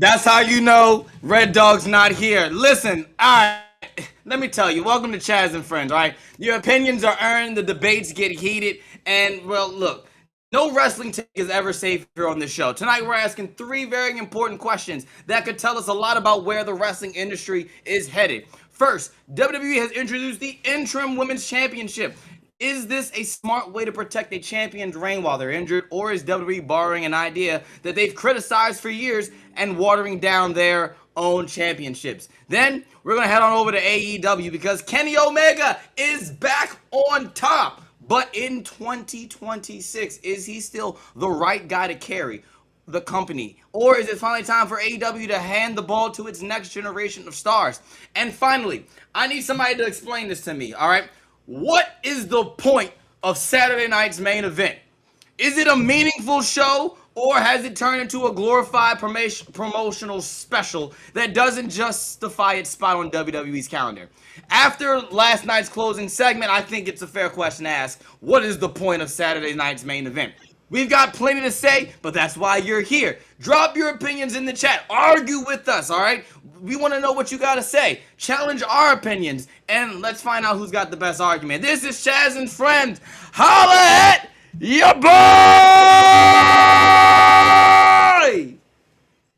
That's how you know Red Dog's not here. Listen, all right. Let me tell you, welcome to Chaz and Friends, all right? Your opinions are earned, the debates get heated, and, well, look, no wrestling take is ever safe here on this show. Tonight, we're asking three very important questions that could tell us a lot about where the wrestling industry is headed. First, WWE has introduced the Interim Women's Championship. Is this a smart way to protect a champion's reign while they're injured, or is WWE borrowing an idea that they've criticized for years and watering down their own championships? Then we're going to head on over to AEW because Kenny Omega is back on top. But in 2026, is he still the right guy to carry the company? Or is it finally time for AEW to hand the ball to its next generation of stars? And finally, I need somebody to explain this to me, all right? What is the point of Saturday night's main event? Is it a meaningful show, or has it turned into a glorified promotional special that doesn't justify its spot on WWE's calendar? After last night's closing segment, I think it's a fair question to ask, what is the point of Saturday night's main event? We've got plenty to say, but that's why you're here. Drop your opinions in the chat. Argue with us, all right? We want to know what you got to say. Challenge our opinions, and let's find out who's got the best argument. This is Chaz and Friends. Holla at your boy!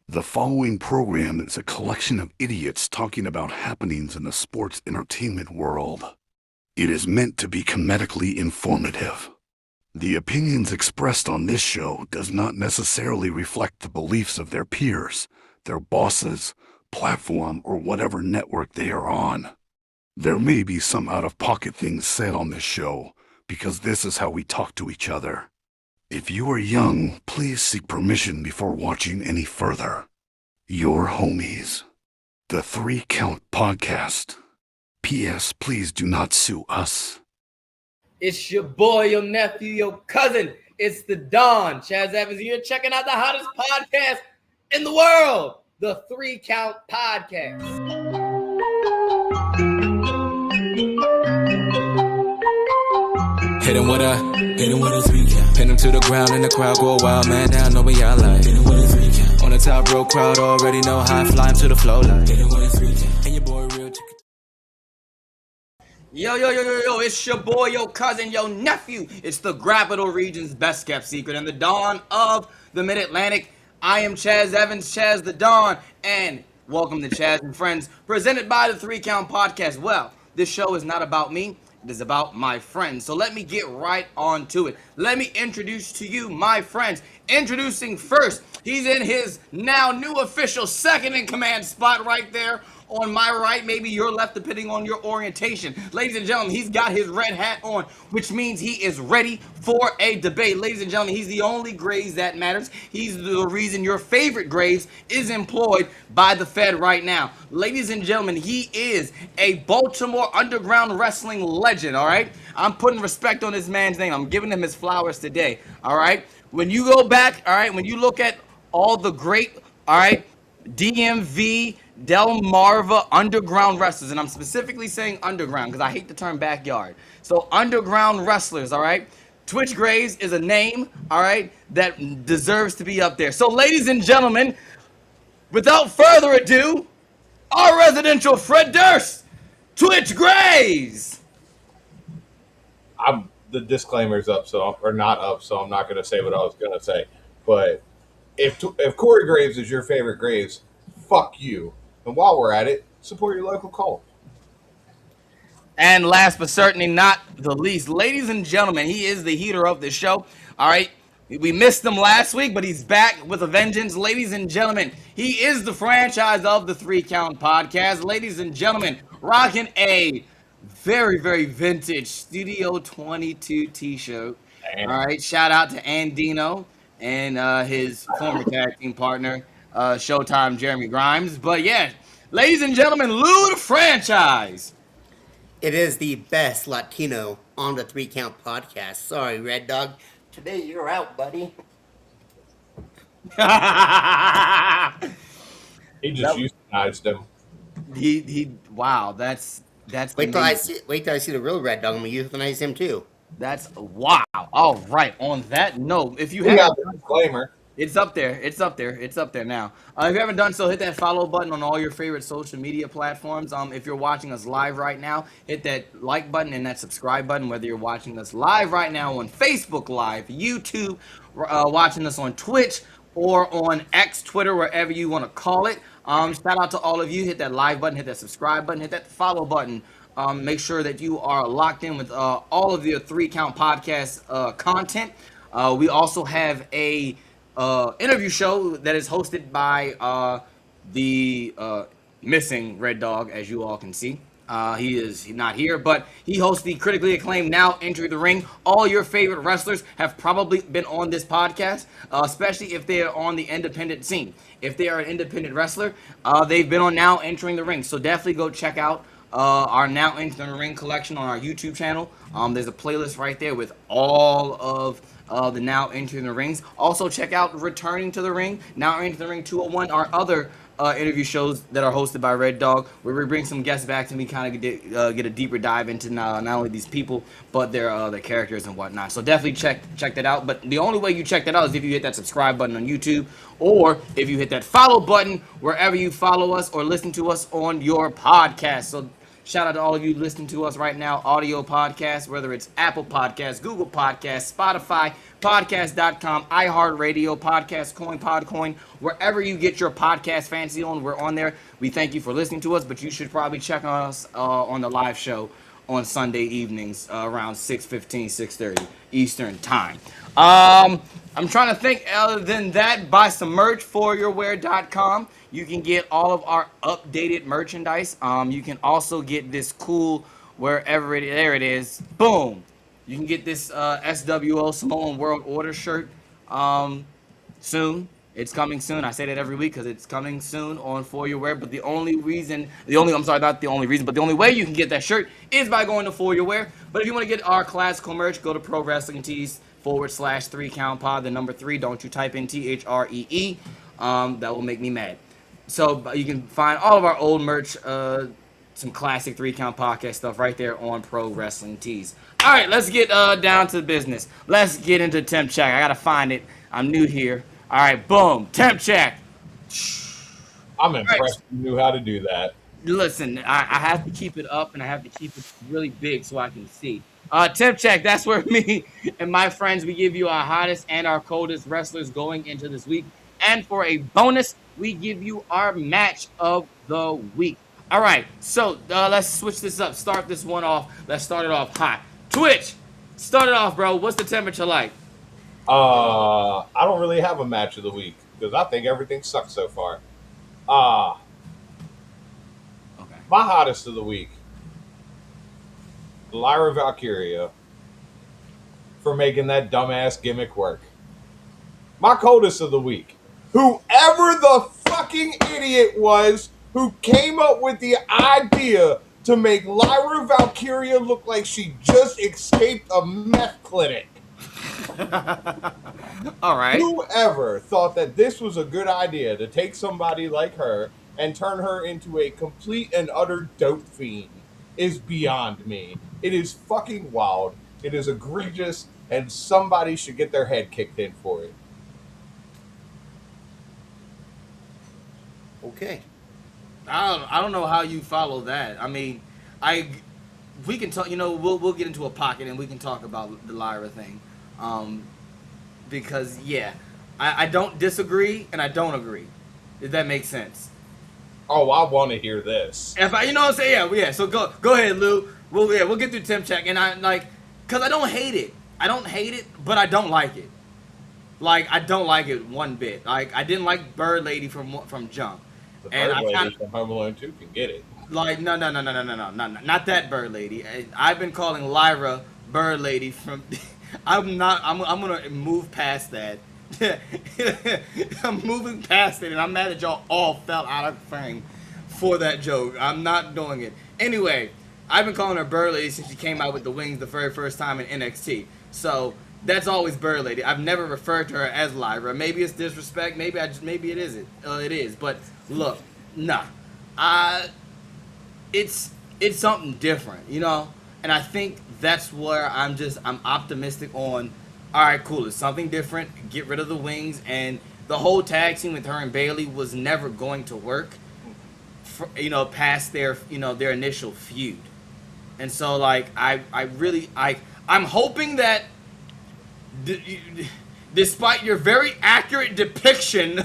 The following program is a collection of idiots talking about happenings in the sports entertainment world. It is meant to be comedically informative. The opinions expressed on this show does not necessarily reflect the beliefs of their peers, their bosses, platform, or whatever network they are on. There may be some out-of-pocket things said on this show, because this is how we talk to each other. If you are young, please seek permission before watching any further. Your homies. The 3 Count Podcast. P.S. Please do not sue us. It's your boy, your nephew, your cousin. It's the Don. Chaz Evans here, checking out the hottest podcast in the world, the 3 Count Podcast. Hit him with a 3 count. Pin him to the ground and the crowd go wild, man. Now know what y'all like. Hit him with a 3 count. On the top row, crowd already know how I fly him to the flow like. Hit him with a 3 count. And your boy real chicken. Yo, it's your boy, your cousin, your nephew. It's the Grappital region's best kept secret and the Dawn of the Mid-Atlantic. I am Chaz Evans, Chaz the Dawn, and welcome to Chaz and Friends, presented by the 3 Count Podcast. Well, this show is not about me, it is about my friends. So let me get right on to it. Let me introduce to you my friends. Introducing first, he's in his now new official second in command spot right there on my right, maybe your left, depending on your orientation. Ladies and gentlemen, he's got his red hat on, which means he is ready for a debate. Ladies and gentlemen, he's the only Graves that matters. He's the reason your favorite Graves is employed by the Fed right now. Ladies and gentlemen, he is a Baltimore Underground Wrestling legend, all right? I'm putting respect on this man's name. I'm giving him his flowers today, all right? When you go back, all right, when you look at all the great, all right, DMV, Delmarva underground wrestlers, and I'm specifically saying underground because I hate the term backyard. So underground wrestlers, all right? Twitch Graves is a name, all right, that deserves to be up there. So ladies and gentlemen, without further ado, our residential Fred Durst, Twitch Graves. The disclaimer's up, or not up, so I'm not going to say what I was going to say. But if Corey Graves is your favorite Graves, fuck you. And while we're at it, support your local cult. And last but certainly not the least, ladies and gentlemen, he is the heater of the show. All right, we missed him last week, but he's back with a vengeance. Ladies and gentlemen, he is the franchise of the 3 Count Podcast. Ladies and gentlemen, rocking a very, very vintage Studio 22 t-shirt. All right, shout out to Andino and his former tag team partner, Showtime Jeremy Grimes. But yeah, ladies and gentlemen, Lou the franchise. It is the best Latino on the 3 Count Podcast. Sorry, Red Dog. Today you're out, buddy. He just euthanized him. He wow, that's wait till I see the real Red Dog. I'm gonna euthanize him too. That's wow. All right. On that note, if you got the disclaimer. It's up there. It's up there. It's up there now. If you haven't done so, hit that follow button on all your favorite social media platforms. If you're watching us live right now, hit that like button and that subscribe button. Whether you're watching us live right now on Facebook Live, YouTube, watching us on Twitch, or on X, Twitter, wherever you want to call it. Shout out to all of you. Hit that live button, hit that subscribe button, hit that follow button. Make sure that you are locked in with all of your 3 Count Podcast content. We also have a interview show that is hosted by the missing Red Dawg, as you all can see. He is not here, but he hosts the critically acclaimed Now Entering the Ring. All your favorite wrestlers have probably been on this podcast, especially if they are on the independent scene. If they are an independent wrestler, they've been on Now Entering the Ring. So definitely go check out our Now Entering the Ring collection on our YouTube channel. There's a playlist right there with all of the Now Entering the Rings. Also check out Returning to the Ring, Now Entering the Ring 201, our other interview shows that are hosted by Red Dawg, where we bring some guests back and we kind of get a deeper dive into not only these people, but their characters and whatnot. So definitely check that out. But the only way you check that out is if you hit that subscribe button on YouTube, or if you hit that follow button wherever you follow us or listen to us on your podcast. So shout out to all of you listening to us right now, audio podcasts, whether it's Apple Podcasts, Google Podcasts, Spotify, Podcast.com, iHeartRadio, Podcast Coin, Podcoin, wherever you get your podcast fancy on, we're on there. We thank you for listening to us, but you should probably check on us on the live show on Sunday evenings around 6:15, 6:30 Eastern Time. I'm trying to think other than that, buy some merch, foryourwear.com. You can get all of our updated merchandise. You can also get this cool, there it is, boom. You can get this SWO Samoan World Order shirt soon. It's coming soon. I say that every week because it's coming soon on For Your Wear. But the only way you can get that shirt is by going to For Your Wear. But if you want to get our classical merch, go to Pro Wrestling Tees /3 Count Pod, the number 3. Don't you type in THREE. That will make me mad. So you can find all of our old merch, some classic 3 Count Podcast stuff right there on Pro Wrestling Tees. All right, let's get down to business. Let's get into temp check. I gotta find it. I'm new here. All right, boom, temp check. I'm impressed you knew how to do that. Listen, I have to keep it up and I have to keep it really big so I can see. Temp check, that's where me and my friends, we give you our hottest and our coldest wrestlers going into this week. And for a bonus, we give you our match of the week. All right, so let's switch this up. Start this one off. Let's start it off hot. Twitch, start it off, bro. What's the temperature like? I don't really have a match of the week because I think everything sucks so far. Okay. My hottest of the week, Lyra Valkyria, for making that dumbass gimmick work. My coldest of the week, whoever the fucking idiot was who came up with the idea to make Lyra Valkyria look like she just escaped a meth clinic. All right. Whoever thought that this was a good idea to take somebody like her and turn her into a complete and utter dope fiend is beyond me. It is fucking wild. It is egregious, and somebody should get their head kicked in for it. Okay. I don't know how you follow that. I mean, we can talk. We'll get into a pocket and we can talk about the Lyra thing, because I don't disagree and I don't agree. If that makes sense. Oh, I want to hear this. If I, you know what I'm saying? Yeah. So go ahead, Lou. We'll get through temp check, and cause I don't hate it. I don't hate it, but I don't like it. Like, I don't like it one bit. Like, I didn't like Bird Lady from Jump. The Bird Lady from Home Alone 2 can get it. Like, no, not that Bird Lady. I've been calling Lyra Bird Lady from. I'm gonna move past that. I'm moving past it, and I'm mad that y'all all fell out of frame for that joke. I'm not doing it. Anyway, I've been calling her Bird Lady since she came out with the wings the very first time in NXT. So that's always Bird Lady. I've never referred to her as Lyra. Maybe it's disrespect. Maybe it isn't. It is. But look, nah. It's something different, you know. And I think that's where I'm optimistic on all right, cool. It's something different. Get rid of the wings, and the whole tag team with her and Bailey was never going to work. Past their initial feud, and so like I'm hoping that d- despite your very accurate depiction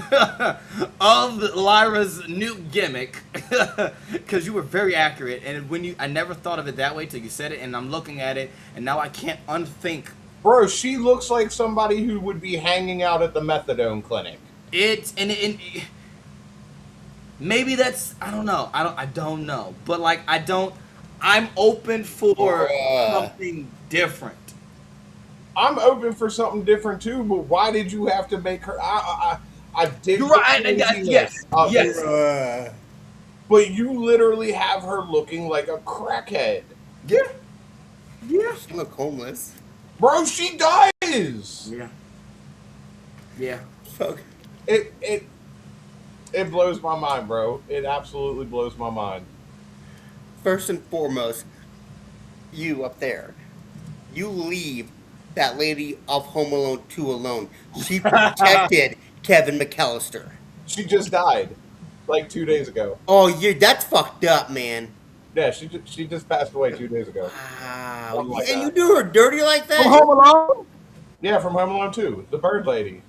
of Lyra's new gimmick, because you were very accurate, and I never thought of it that way till you said it, and I'm looking at it, and now I can't unthink Bro, she looks like somebody who would be hanging out at the methadone clinic. it, and maybe that's I don't know, but like I'm open for Bruh. something different. I'm open for something different too, but why did you have to make her? I did. You're right. Yes, yes. Bruh. But you literally have her looking like a crackhead, Yeah, yeah, She look homeless. bro. She does. yeah, yeah. Fuck. It blows my mind, bro. It absolutely blows my mind. First and foremost, you up there. You leave that lady of Home Alone 2 alone. She protected Kevin McAllister. She just died like 2 days ago. Oh, that's fucked up, man. Yeah, she just passed away 2 days ago. Wow. Something like And you that. do her dirty like From that? Home Alone? Yeah, from Home Alone 2, the bird lady.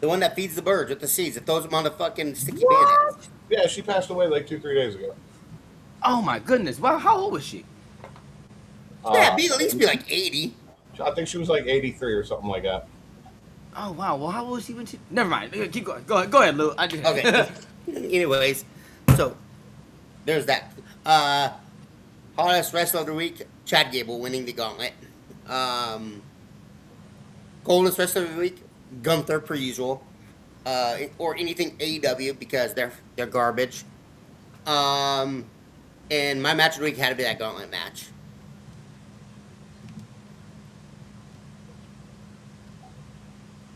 The one that feeds the birds with the seeds, that throws them on the fucking sticky What? bandits. Yeah, she passed away like 3 days ago. Oh my goodness! Wow, how old was she? Yeah, Uh, at least be like 80. I think she was like 83 or something like that. Oh wow. Well, how old was she when she? Never mind. Keep going. Go ahead, Lou. Okay. Anyways, so there's that. Hottest wrestler of the week, Chad Gable winning the gauntlet. Coldest wrestler of the week, Gunther per usual. Or anything AEW because they're garbage. And my match of the week had to be that gauntlet match.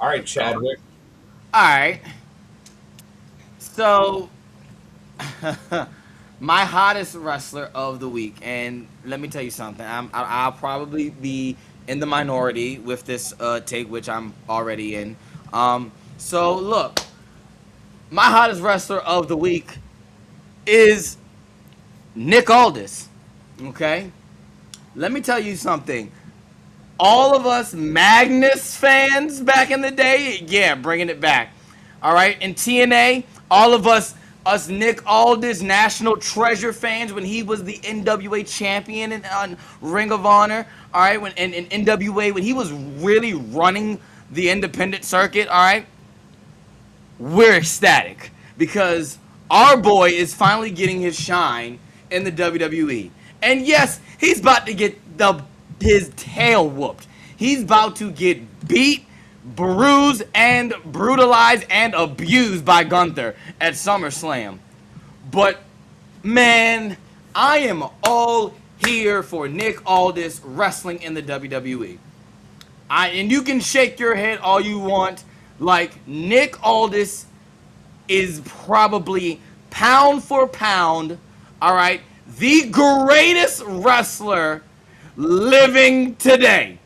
All right, Chadwick. All right. So, my hottest wrestler of the week, and let me tell you something. I'll probably be in the minority with this take, which I'm already in. So look, my hottest wrestler of the week is Nick Aldis. Okay, let me tell you something. All of us Magnus fans back in the day, yeah, bringing it back. All right, in TNA, all of us Nick Aldis National Treasure fans when he was the NWA champion in on Ring of Honor. All right, when in NWA when he was really running the independent circuit. All right, we're ecstatic because our boy is finally getting his shine in the WWE. And yes, he's about to get his tail whooped. He's about to get beat, bruised, and brutalized and abused by Gunther at SummerSlam. But man, I am all here for Nick Aldis wrestling in the WWE. And you can shake your head all you want. Like Nick Aldis is probably pound for pound, all right, the greatest wrestler living today.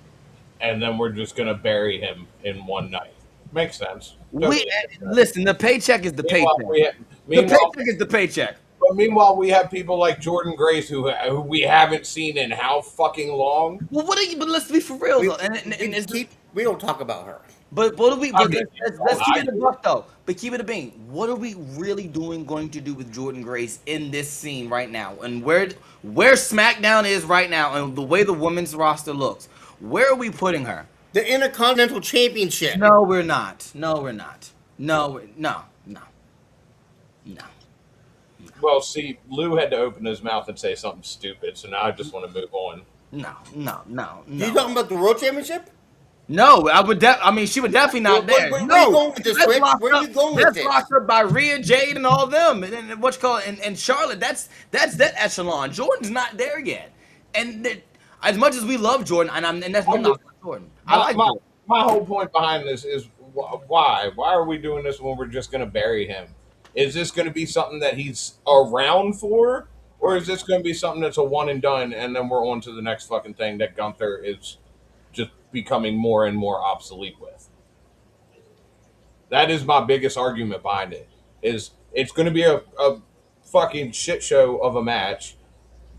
And then we're just gonna bury him in one night. Makes sense. We Totally makes sense. listen. The paycheck is the Meanwhile, paycheck. The meanwhile, paycheck is the paycheck. but meanwhile, we have people like Jordan Grace who we haven't seen in how fucking long. Well, what are you? But let's be for real We, though. And it's, we don't talk about her. but what do we? I But mean, let's keep I it a do. buck though. But keep it a bean. What are we really going to do with Jordan Grace in this scene right now? And where SmackDown is right now, and the way the women's roster looks, where are we putting her? The Intercontinental Championship. No, we're not. No, we're not. No. Well, see, Lou had to open his mouth and say something stupid, so now I just want to move on. No. You talking about the World Championship? No, I would. I mean, she would definitely not Where- there. where- No, where you going with this, that's Rich? locked Where up. you going with That's this? locked up by Rhea, Jade, and all them, and what you call it, and Charlotte. That's that echelon. Jordan's not there yet, and as much as we love Jordan, and that's no knock on Jordan. I like my, Jordan. my whole point behind this is why? Why are we doing this when we're just going to bury him? Is this going to be something that he's around for? Or is this going to be something that's a one and done and then we're on to the next fucking thing that Gunther is just becoming more and more obsolete with. That is my biggest argument behind it. Is it's going to be a fucking shit show of a match.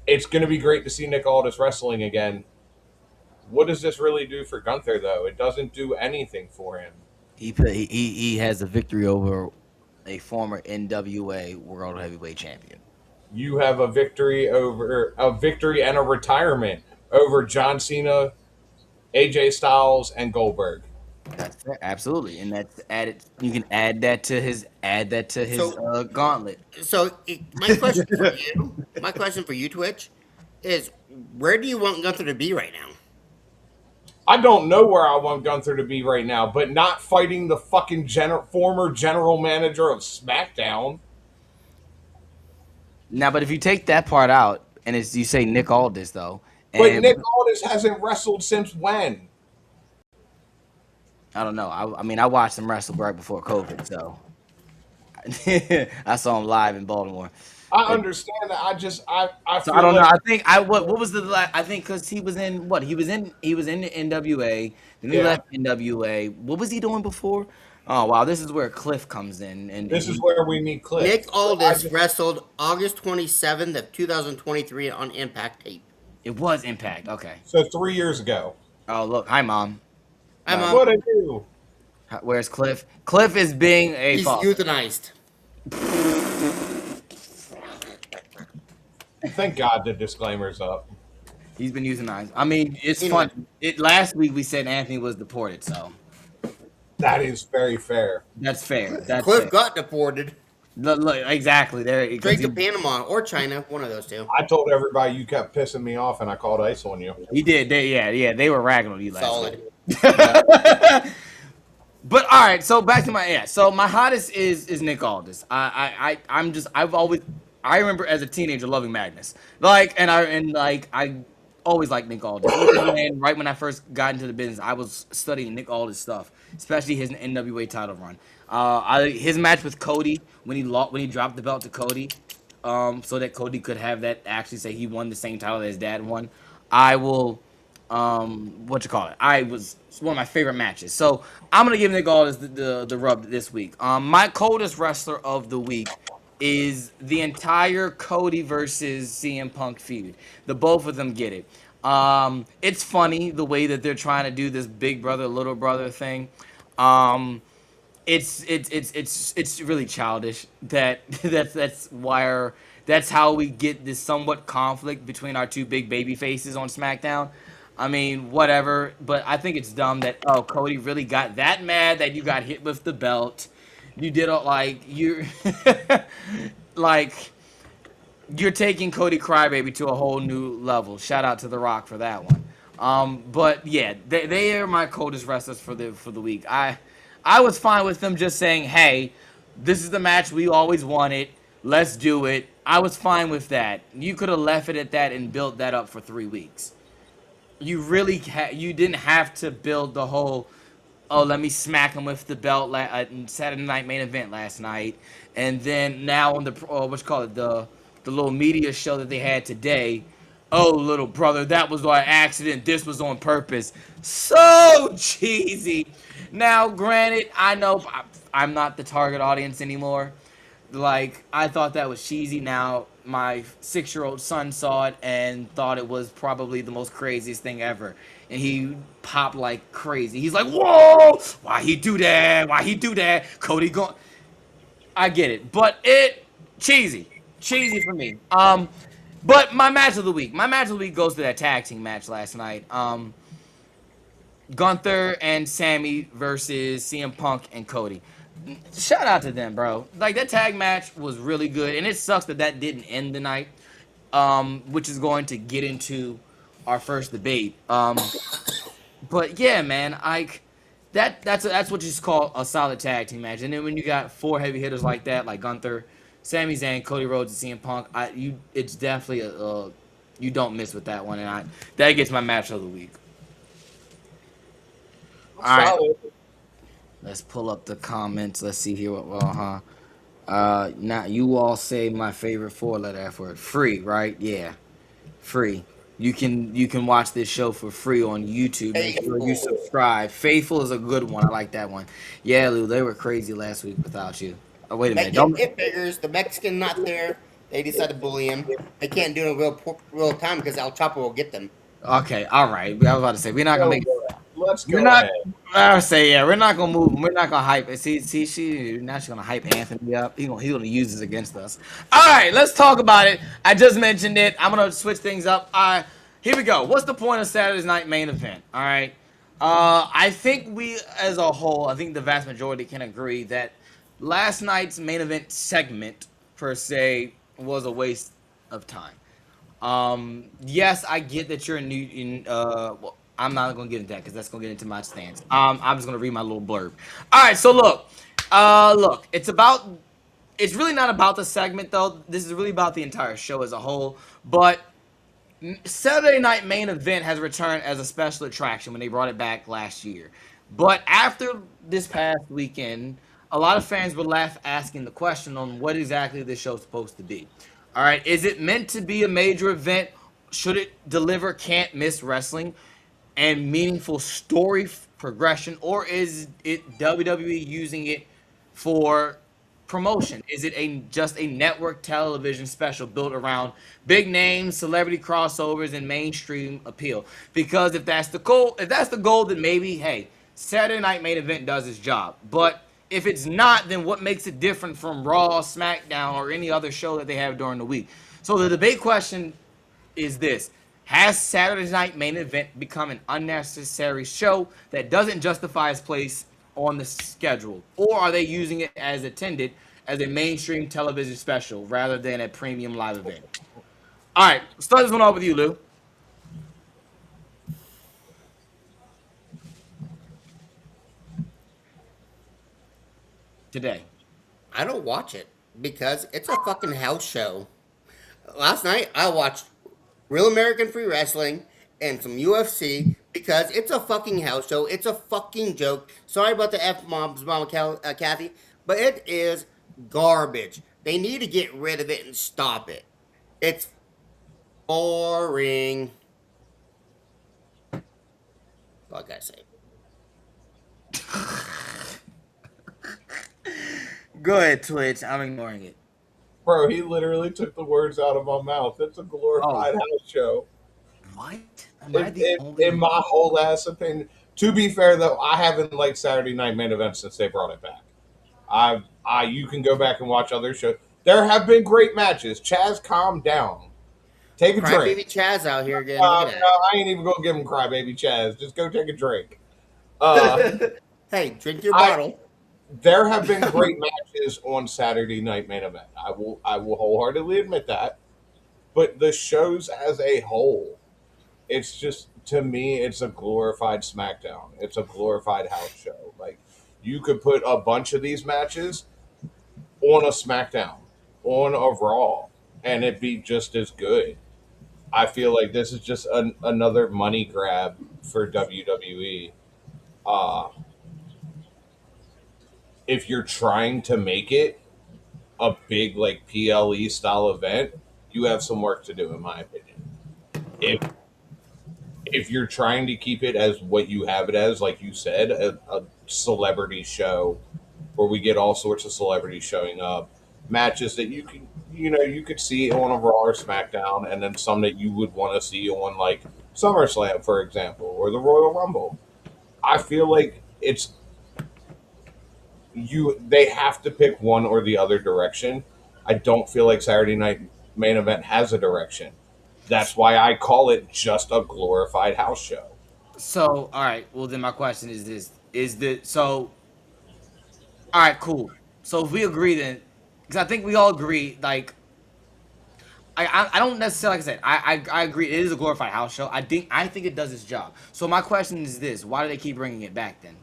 It's going to be great to see Nick Aldis wrestling again. What does this really do for Gunther, though? It doesn't do anything for him. He has a victory over a former NWA World Heavyweight Champion. You have a victory and a retirement over John Cena, AJ Styles, and Goldberg. That's fair, absolutely, and that's added. You can add that to his So- gauntlet. So my question for you, Twitch, is where do you want Gunther to be right now? I don't know where I want Gunther to be right now, but not fighting the fucking former general manager of SmackDown. Now, but if you take that part out, and it's you say Nick Aldis though, But and Nick Aldis hasn't wrestled since when? I don't know. I mean, I watched him wrestle right before COVID, so I saw him live in Baltimore. I understand that. I So feel I don't know. like I think what was the I think because he was in what he was in the NWA. Then he Yeah. left NWA. What was he doing before? Oh wow, this is where Cliff comes in, and this is where we meet Cliff. Nick I Aldis just- wrestled August 27th of 2023 on Impact tape. it was Impact. Okay. So 3 years ago. Oh look, hi mom. I'm What I do? Where's Cliff? Cliff is being a He's father. euthanized. Thank God the disclaimer's up. He's been euthanized. I mean, it's You fun. know- It last week we said Anthony was deported, so That is very fair. that's fair. That's Cliff fair. got deported. Look, exactly there. 'cause Straight to he, Panama or China, one of those two. I told everybody you kept pissing me off and I called ice on you. he did. They were ragging on you last Solid. week. But all right, so back to so my hottest is Nick Aldis. I remember as a teenager loving Magnus. I always liked Nick Aldis. And right when I first got into the business, I was studying Nick Aldis stuff, especially his NWA title run. His match with Cody when he dropped the belt to Cody, so that Cody could have that actually say he won the same title that his dad won. I will it's one of my favorite matches. So I'm gonna give Nick Aldis the rub this week. My coldest wrestler of the week is the entire Cody versus CM Punk feud. The both of them get it. It's funny the way that they're trying to do this big brother little brother thing. It's really childish. That's how we get this somewhat conflict between our two big baby faces on SmackDown. I mean, whatever, but I think it's dumb that Cody really got that mad that you got hit with the belt. You did you're like you're taking Cody Crybaby to a whole new level. Shout out to The Rock for that one. But yeah, they are my coldest wrestlers for the week. I was fine with them just saying, "Hey, this is the match we always wanted. Let's do it." I was fine with that. You could have left it at that and built that up for 3 weeks. You really you didn't have to build the whole, let me smack him with the belt Saturday Night Main Event last night, and then now on the the little media show that they had today. Oh, little brother, that was by accident. This was on purpose. So cheesy. Now, granted, I know I'm not the target audience anymore. Like, I thought that was cheesy. Now, my 6-year-old son saw it and thought it was probably the most craziest thing ever. And he popped like crazy. He's like, whoa! Why he do that? Why he do that? Cody going... I get it. But cheesy. Cheesy for me. But my match of the week. My match of the week goes to that tag team match last night. Gunther and Sammy versus CM Punk and Cody. Shout out to them, bro. Like, that tag match was really good, and it sucks that didn't end the night, which is going to get into our first debate. But yeah, man, that's what you just call a solid tag team match. And then when you got 4 heavy hitters like that, like Gunther, Sami Zayn, Cody Rhodes, and CM Punk, it's definitely you don't miss with that one, and that gets my match of the week. All right. Solid. Let's pull up the comments. Let's see here. Now you all say my favorite 4-letter F word. Free, right? Yeah. Free. you can watch this show for free on YouTube. Make sure you Faithful. subscribe. Faithful is a good one. I like that one. Yeah, Lou, they were crazy last week without you. Oh, wait a minute. Don't. It figures the Mexican not there. They decide to bully him. They can't do it in real time because El Chapo will get them. Okay, all right. I was about to say we're not gonna Go make. Let's We're go not. ahead. I would say yeah. We're not gonna move. We're not gonna hype it. See. She now she's gonna hype Anthony up. He's gonna use this against us. All right, let's talk about it. I just mentioned it. I'm gonna switch things up. Here we go. What's the point of Saturday's night main event? All right. I think we, as a whole, I think the vast majority can agree that last night's main event segment per se was a waste of time. Yes, I get that you're new. Well, I'm not gonna get into that because that's gonna get into my stance. I'm just gonna read my little blurb. All right, so look, it's really not about the segment though. This is really about the entire show as a whole. But Saturday Night Main Event has returned as a special attraction when they brought it back last year. But after this past weekend, a lot of fans were left asking the question on what exactly this show's supposed to be. All right, is it meant to be a major event? Should it deliver can't miss wrestling and meaningful story progression, or is it WWE using it for promotion? Is it a just a network television special built around big names, celebrity crossovers, and mainstream appeal? Because if that's the goal, then maybe hey, Saturday Night Main Event does its job. But if it's not, then what makes it different from Raw, SmackDown, or any other show that they have during the week? So the debate question is this: has Saturday Night Main Event become an unnecessary show that doesn't justify its place on the schedule? Or are they using it as intended as a mainstream television special rather than a premium live event? All right, start this one off with you, Lou. Today. I don't watch it because it's a fucking house show. Last night I watched Real American Free Wrestling and some UFC because it's a fucking house show. It's a fucking joke. Sorry about the F moms, Mama Kathy, but it is garbage. They need to get rid of it and stop it. It's boring. Like I say. Go ahead, Twitch. I'm ignoring it. Bro, he literally took the words out of my mouth. It's a Oh, glorified house show. what? Am I the only In my whole ass opinion. To be fair though, I haven't liked Saturday Night Main Event since they brought it back. You can go back and watch other shows. There have been great matches. Chaz, calm down. Take a drink. Crybaby Chaz out here again. Look No, at I ain't even gonna give him crybaby Chaz. Just go take a drink. Uh, that. Hey, drink your I bottle. there have been great matches on Saturday Night Main Event. I will wholeheartedly admit that. But the shows as a whole, it's just to me, it's a glorified SmackDown. It's a glorified house show. Like you could put a bunch of these matches on a SmackDown, on a Raw, and it'd be just as good. I feel like this is just another money grab for WWE. Uh, if you're trying to make it a big like PLE style event, you have some work to do, in my opinion. If you're trying to keep it as what you have it as, like you said, a celebrity show where we get all sorts of celebrities showing up, matches that you could see on a Raw or SmackDown, and then some that you would want to see on like SummerSlam, for example, or the Royal Rumble. I feel like it's they have to pick one or the other direction. I don't feel like Saturday Night Main Event has a direction. That's why I call it just a glorified house show. So, all right. Well, then my question is this: is the so? All right, cool. So if we agree, then, because I think we all agree, like I don't necessarily, like I said, I agree. It is a glorified house show. I think it does its job. So my question is this: why do they keep bringing it back then?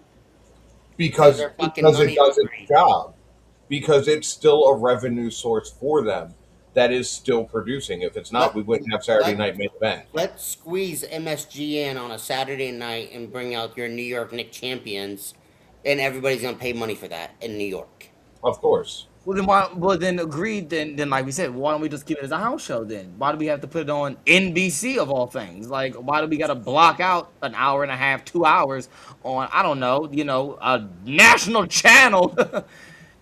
Because they're fucking It money does its hungry. job. Because it's still a revenue source for them that is still producing. If it's not, Let we wouldn't have Saturday let Night Main Event. let's squeeze MSG in on a Saturday night and bring out your New York Nick champions, and everybody's gonna pay money for that in New York. Of course. Well then why? Well then agreed. Then like we said, why don't we just keep it as a house show then? Why do we have to put it on NBC of all things? Like why do we got to block out an hour and a half, 2 hours on I don't know, a national channel,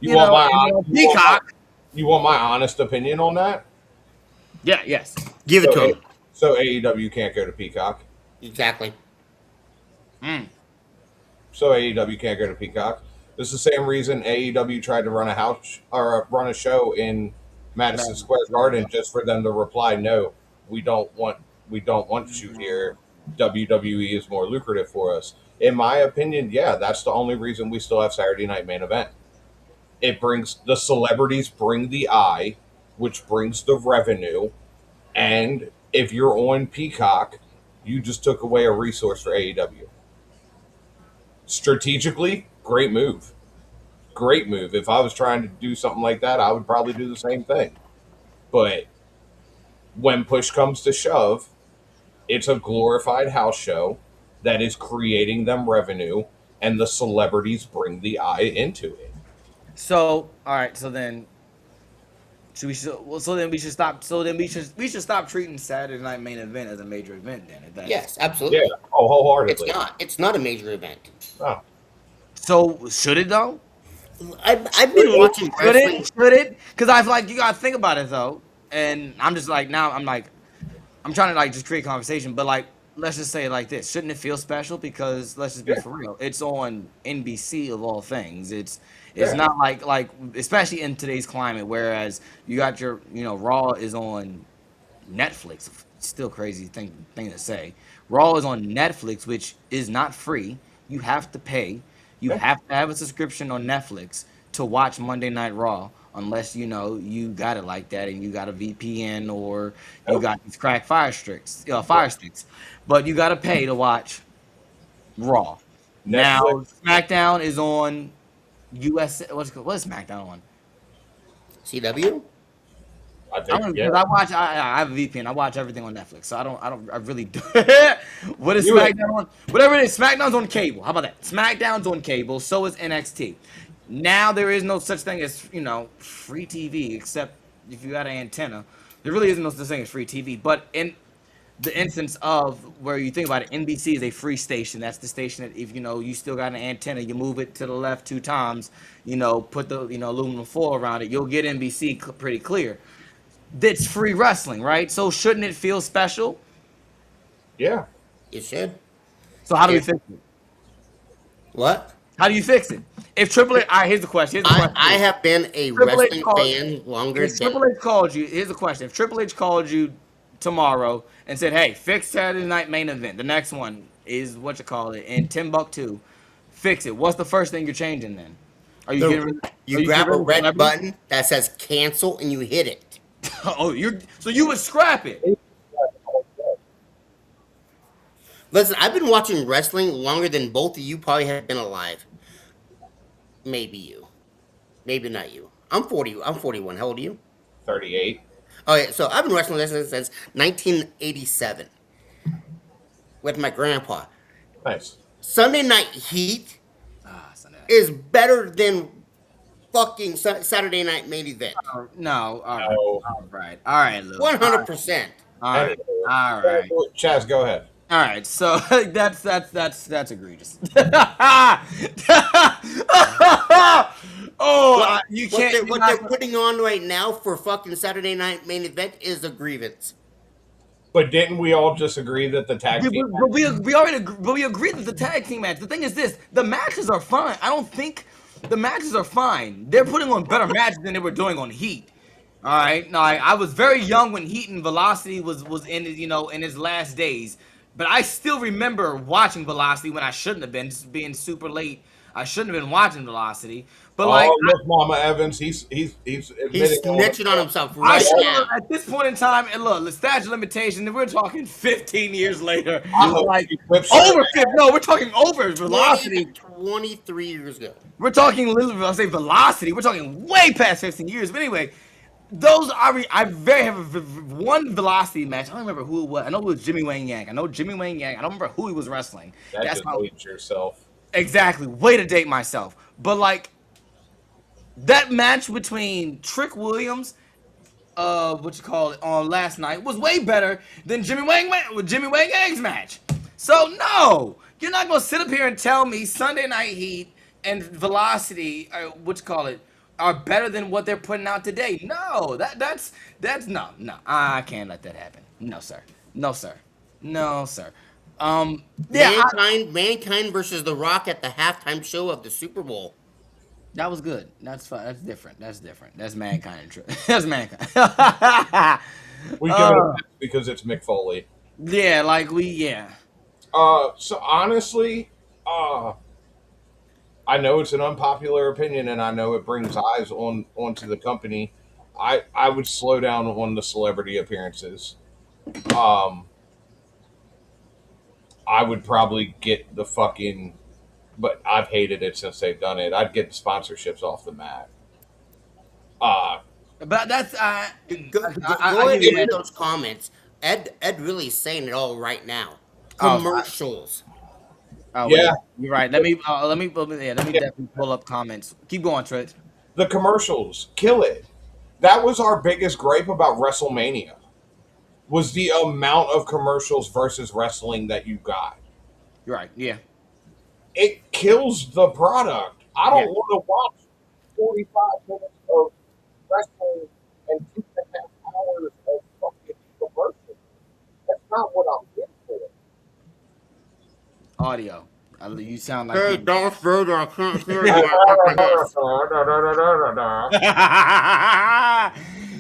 You want my and hon- Peacock. you want my honest opinion on that? Yeah. Yes. Give it So to him. so AEW can't go to Peacock. Exactly. So AEW can't go to Peacock. This is the same reason AEW tried to run a house or run a show in Madison Square Garden just for them to reply, no, we don't want you here. WWE is more lucrative for us. In my opinion, yeah, that's the only reason we still have Saturday Night Main Event. It brings the celebrities bring the eye, which brings the revenue, and if you're on Peacock, you just took away a resource for AEW. Strategically, great move. Great move. If I was trying to do something like that, I would probably do the same thing. But when push comes to shove, it's a glorified house show that is creating them revenue, and the celebrities bring the eye into it. So all right. So then. So then we should stop. So then we should stop treating Saturday Night Main Event as a major event. Then if that's Yes, Yeah. absolutely. Oh, It's wholeheartedly. not. It's not a major event. Oh. so should it though? I've been watching Should wrestling. it? Should it? Because I've like you gotta think about it though, and I'm just like now I'm trying to like just create conversation, but like let's just say it like this: shouldn't it feel special? Because let's just be Yeah. for real, it's on NBC of all things. It's Yeah. not like especially in today's climate, whereas you got your Raw is on Netflix. Still crazy thing to say. Raw is on Netflix, which is not free. You have to pay. You Yeah. have to have a subscription on Netflix to watch Monday Night Raw, unless you got it like that and you got a VPN or you Nope. got these crack Yeah. fire sticks. But you got to pay to watch Raw. Now Netflix. SmackDown is on US. What is SmackDown on? CW. I I think, don't yeah. because I have a VPN. I watch everything on Netflix, so I really do. What is You would- SmackDown on? Whatever it is, SmackDown's on cable. How about that? SmackDown's on cable. So is NXT. Now there is no such thing as free TV, except if you got an antenna. There really isn't no such thing as free TV. But in the instance of where you think about it, NBC is a free station. That's the station that if you still got an antenna, you move it to the left 2 times, put the aluminum foil around it, you'll get NBC pretty clear. That's free wrestling, right? So shouldn't it feel special? Yeah. You should. So how do we Yeah. fix it? What? How do you fix it? If Triple H, all right, here's the question. I have been a Triple H wrestling called. fan longer If than. Triple H called you, here's the question: if Triple H called you tomorrow and said, "Hey, fix Saturday Night Main Event. The next one is what you call it in Timbuktu. Fix it." What's the first thing you're changing then? Are you getting rid? Are You grab getting a rid of red celebrities? button that says cancel and you hit it. Oh, you would scrap it. Listen, I've been watching wrestling longer than both of you probably have been alive. Maybe you. Maybe not you. I'm 40. I'm 41. How old are you? 38. Oh, yeah. So I've been wrestling since 1987 with my grandpa. Nice. Sunday Night Heat Sunday night. is better than fucking Saturday Night Main Event. No, all right, No. all right, Lou. 100%. All right, all right. Chaz, go ahead. All right, so that's egregious. You can't. What they're putting on right now for fucking Saturday Night Main Event is a grievance. But didn't we all just agree that the tag We, team? we already but we agreed that the tag team match. The thing is this: the matches are fine. I don't think the matches are fine. They're putting on better matches than they were doing on Heat. All right, no, I was very young when Heat and Velocity was in in his last days, but I still remember watching Velocity when I shouldn't have been, just being super late. I shouldn't have been watching Velocity, but like Oh, look, Mama Evans, he's He's admitting all the- snitching on himself I right should now. at this point in time, and look, the statute of limitation, we're talking 15 years later. I hope Like he whips over her. 50, no, we're talking over Velocity. 23 years ago. We're talking literally, I'll say Velocity. We're talking way past 15 years. But anyway, those are I very have one Velocity match. I don't remember who it was. I know it was Jimmy Wang Yang. I don't remember who he was wrestling. That just how dates yourself. exactly. Way to date myself. But like That match between Trick Williams, what you call it, on last night was way better than Jimmy Wang Yang's match. So no, you're not gonna sit up here and tell me Sunday Night Heat and Velocity, what you call it, are better than what they're putting out today. No, that's no. I can't let that happen. No sir, no sir, no sir. Yeah, Mankind versus The Rock at the halftime show of the Super Bowl. that was good. That's fine. That's different. That's different. That's mankind. That's mankind. We give it a pass because it's Mick Foley. Yeah, like yeah. So honestly, I know it's an unpopular opinion, and I know it brings eyes onto the company. I would slow down on the celebrity appearances. Um, I would probably get the fucking, but I've hated it since they've done it. I'd get the sponsorships off the mat. Uh, But that's Go I ahead give you and read that. those comments. Ed really is saying it all right now. Oh, Commercials. yeah, yeah, you're right. Let me yeah, definitely pull up comments. Keep going, Trent. the commercials kill it. That was our biggest gripe about WrestleMania was the amount of commercials versus wrestling that you got. You're right. Yeah, It kills the product. I yeah. don't want to watch 45 minutes of wrestling and 2.5 hours of fucking commercials. That's not what I'm in for. Audio. You sound like Hey, you. Darth Vader, I can't hear you. I fucking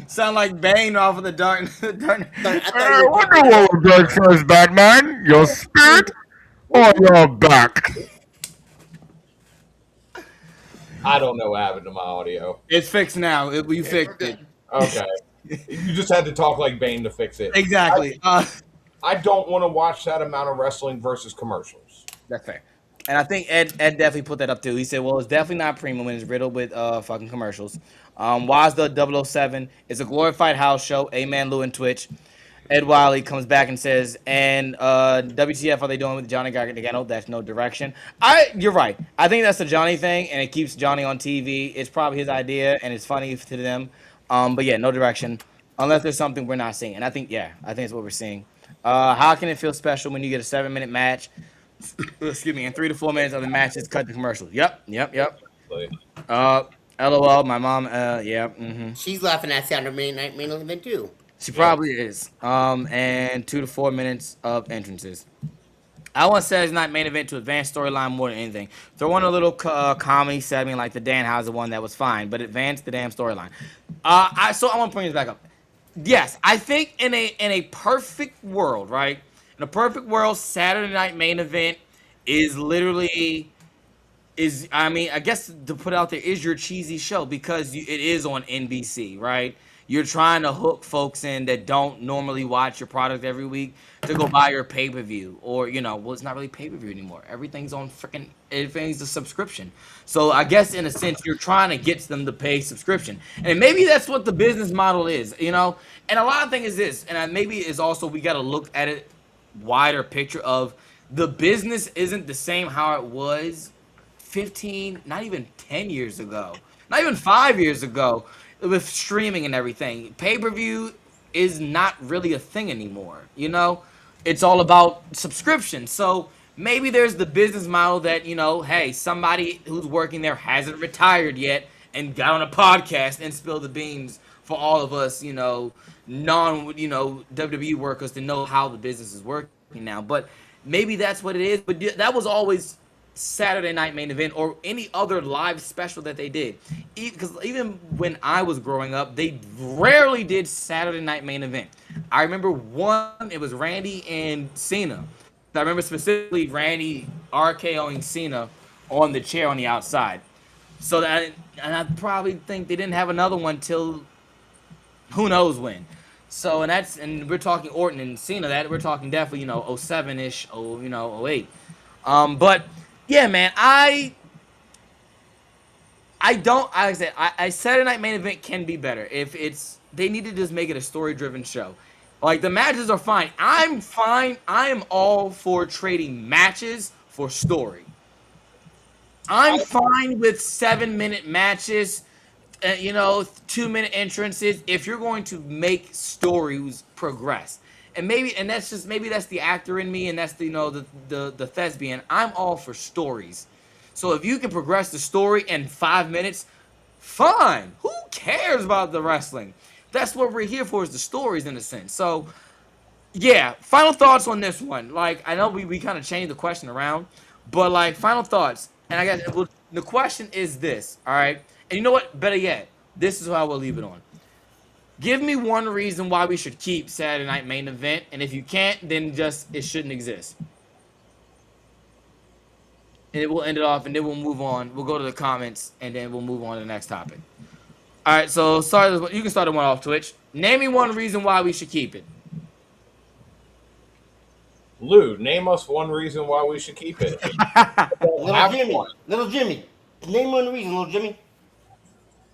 this. Sound like Bane off of the Dark. Dark. I thought you were taking it. Dark says, Batman, your spirit or your back? I don't know what happened to my audio. It's fixed now. You Okay, we're fixed it. good. Okay. You just had to talk like Bane to fix it. Exactly. I don't want to watch that amount of wrestling versus commercials. That's fair. And I think Ed definitely put that up too. He said, "Well, it's definitely not premium when it's riddled with fucking commercials." Why's the 007? It's a glorified house show. Amen, Lou and Twitch. Ed Wiley comes back and says, "And WTF are they doing with Johnny Gargano? That's no direction." You're right. I think that's the Johnny thing, and it keeps Johnny on TV. It's probably his idea, and it's funny to them. But yeah, no direction unless there's something we're not seeing. And I think it's what we're seeing. How can it feel special when you get a 7-minute match? Excuse me, in 3 to 4 minutes of the match is cut to commercials. Yep. Like, Uh, LOL, my mom. Yeah. She's laughing at Saturday Night Main Event too. She yeah. probably is. And 2 to 4 minutes of entrances. I want Saturday Night Main Event to advance storyline more than anything. Throw in a little comedy segment like the Danhauser one that was fine, but advance the damn storyline. I want to bring this back up. Yes, I think in a perfect world, right? In a perfect world, Saturday Night Main Event is literally is I mean, I guess to put out there is your cheesy show because it is on NBC, right? You're trying to hook folks in that don't normally watch your product every week to go buy your pay per view, or well, it's not really pay per view anymore. Everything's a subscription. So I guess in a sense, you're trying to get them to pay subscription, and maybe that's what the business model is. And a lot of things is this, and maybe is also we got to look at it wider picture of the business isn't the same how it was 15, not even 10 years ago, not even 5 years ago with streaming and everything. Pay-per-view is not really a thing anymore. It's all about subscription. So maybe there's the business model that, hey, somebody who's working there hasn't retired yet and got on a podcast and spilled the beans for all of us, WWE workers to know how the business is working now. But maybe that's what it is. But that was always Saturday Night Main Event or any other live special that they did. Because even when I was growing up, they rarely did Saturday Night Main Event. I remember one, it was Randy and Cena. I remember specifically Randy RKOing Cena on the chair on the outside. And I probably think they didn't have another one till who knows when. So and we're talking Orton and Cena, that we're talking definitely 07ish, 08. But yeah, man, I don't. Like I said, I Saturday Night Main Event can be better if they need to just make it a story driven show. Like the matches are fine. I'm fine. I am all for trading matches for story. I'm fine with 7-minute matches you know, 2 minute entrances. If you're going to make stories progress, and maybe, and that's just maybe that's the actor in me, and that's the, you know, the thespian. I'm all for stories. So if you can progress the story in 5 minutes, fine. Who cares about the wrestling? That's what we're here for, is the stories in a sense. So yeah, final thoughts on this one. Like, I know we kind of changed the question around, but like, final thoughts. And I guess the question is this, all right? And you know what? Better yet, this is how we'll leave it on. Give me one reason why we should keep Saturday Night Main Event, and if you can't, then just it shouldn't exist. And it will end it off, and then we'll move on. We'll go to the comments, and then we'll move on to the next topic. All right, so start. You can start the one off, Twitch. Name me one reason why we should keep it. Lou, name us one reason why we should keep it. Little Jimmy. Little Jimmy. Name one reason, little Jimmy.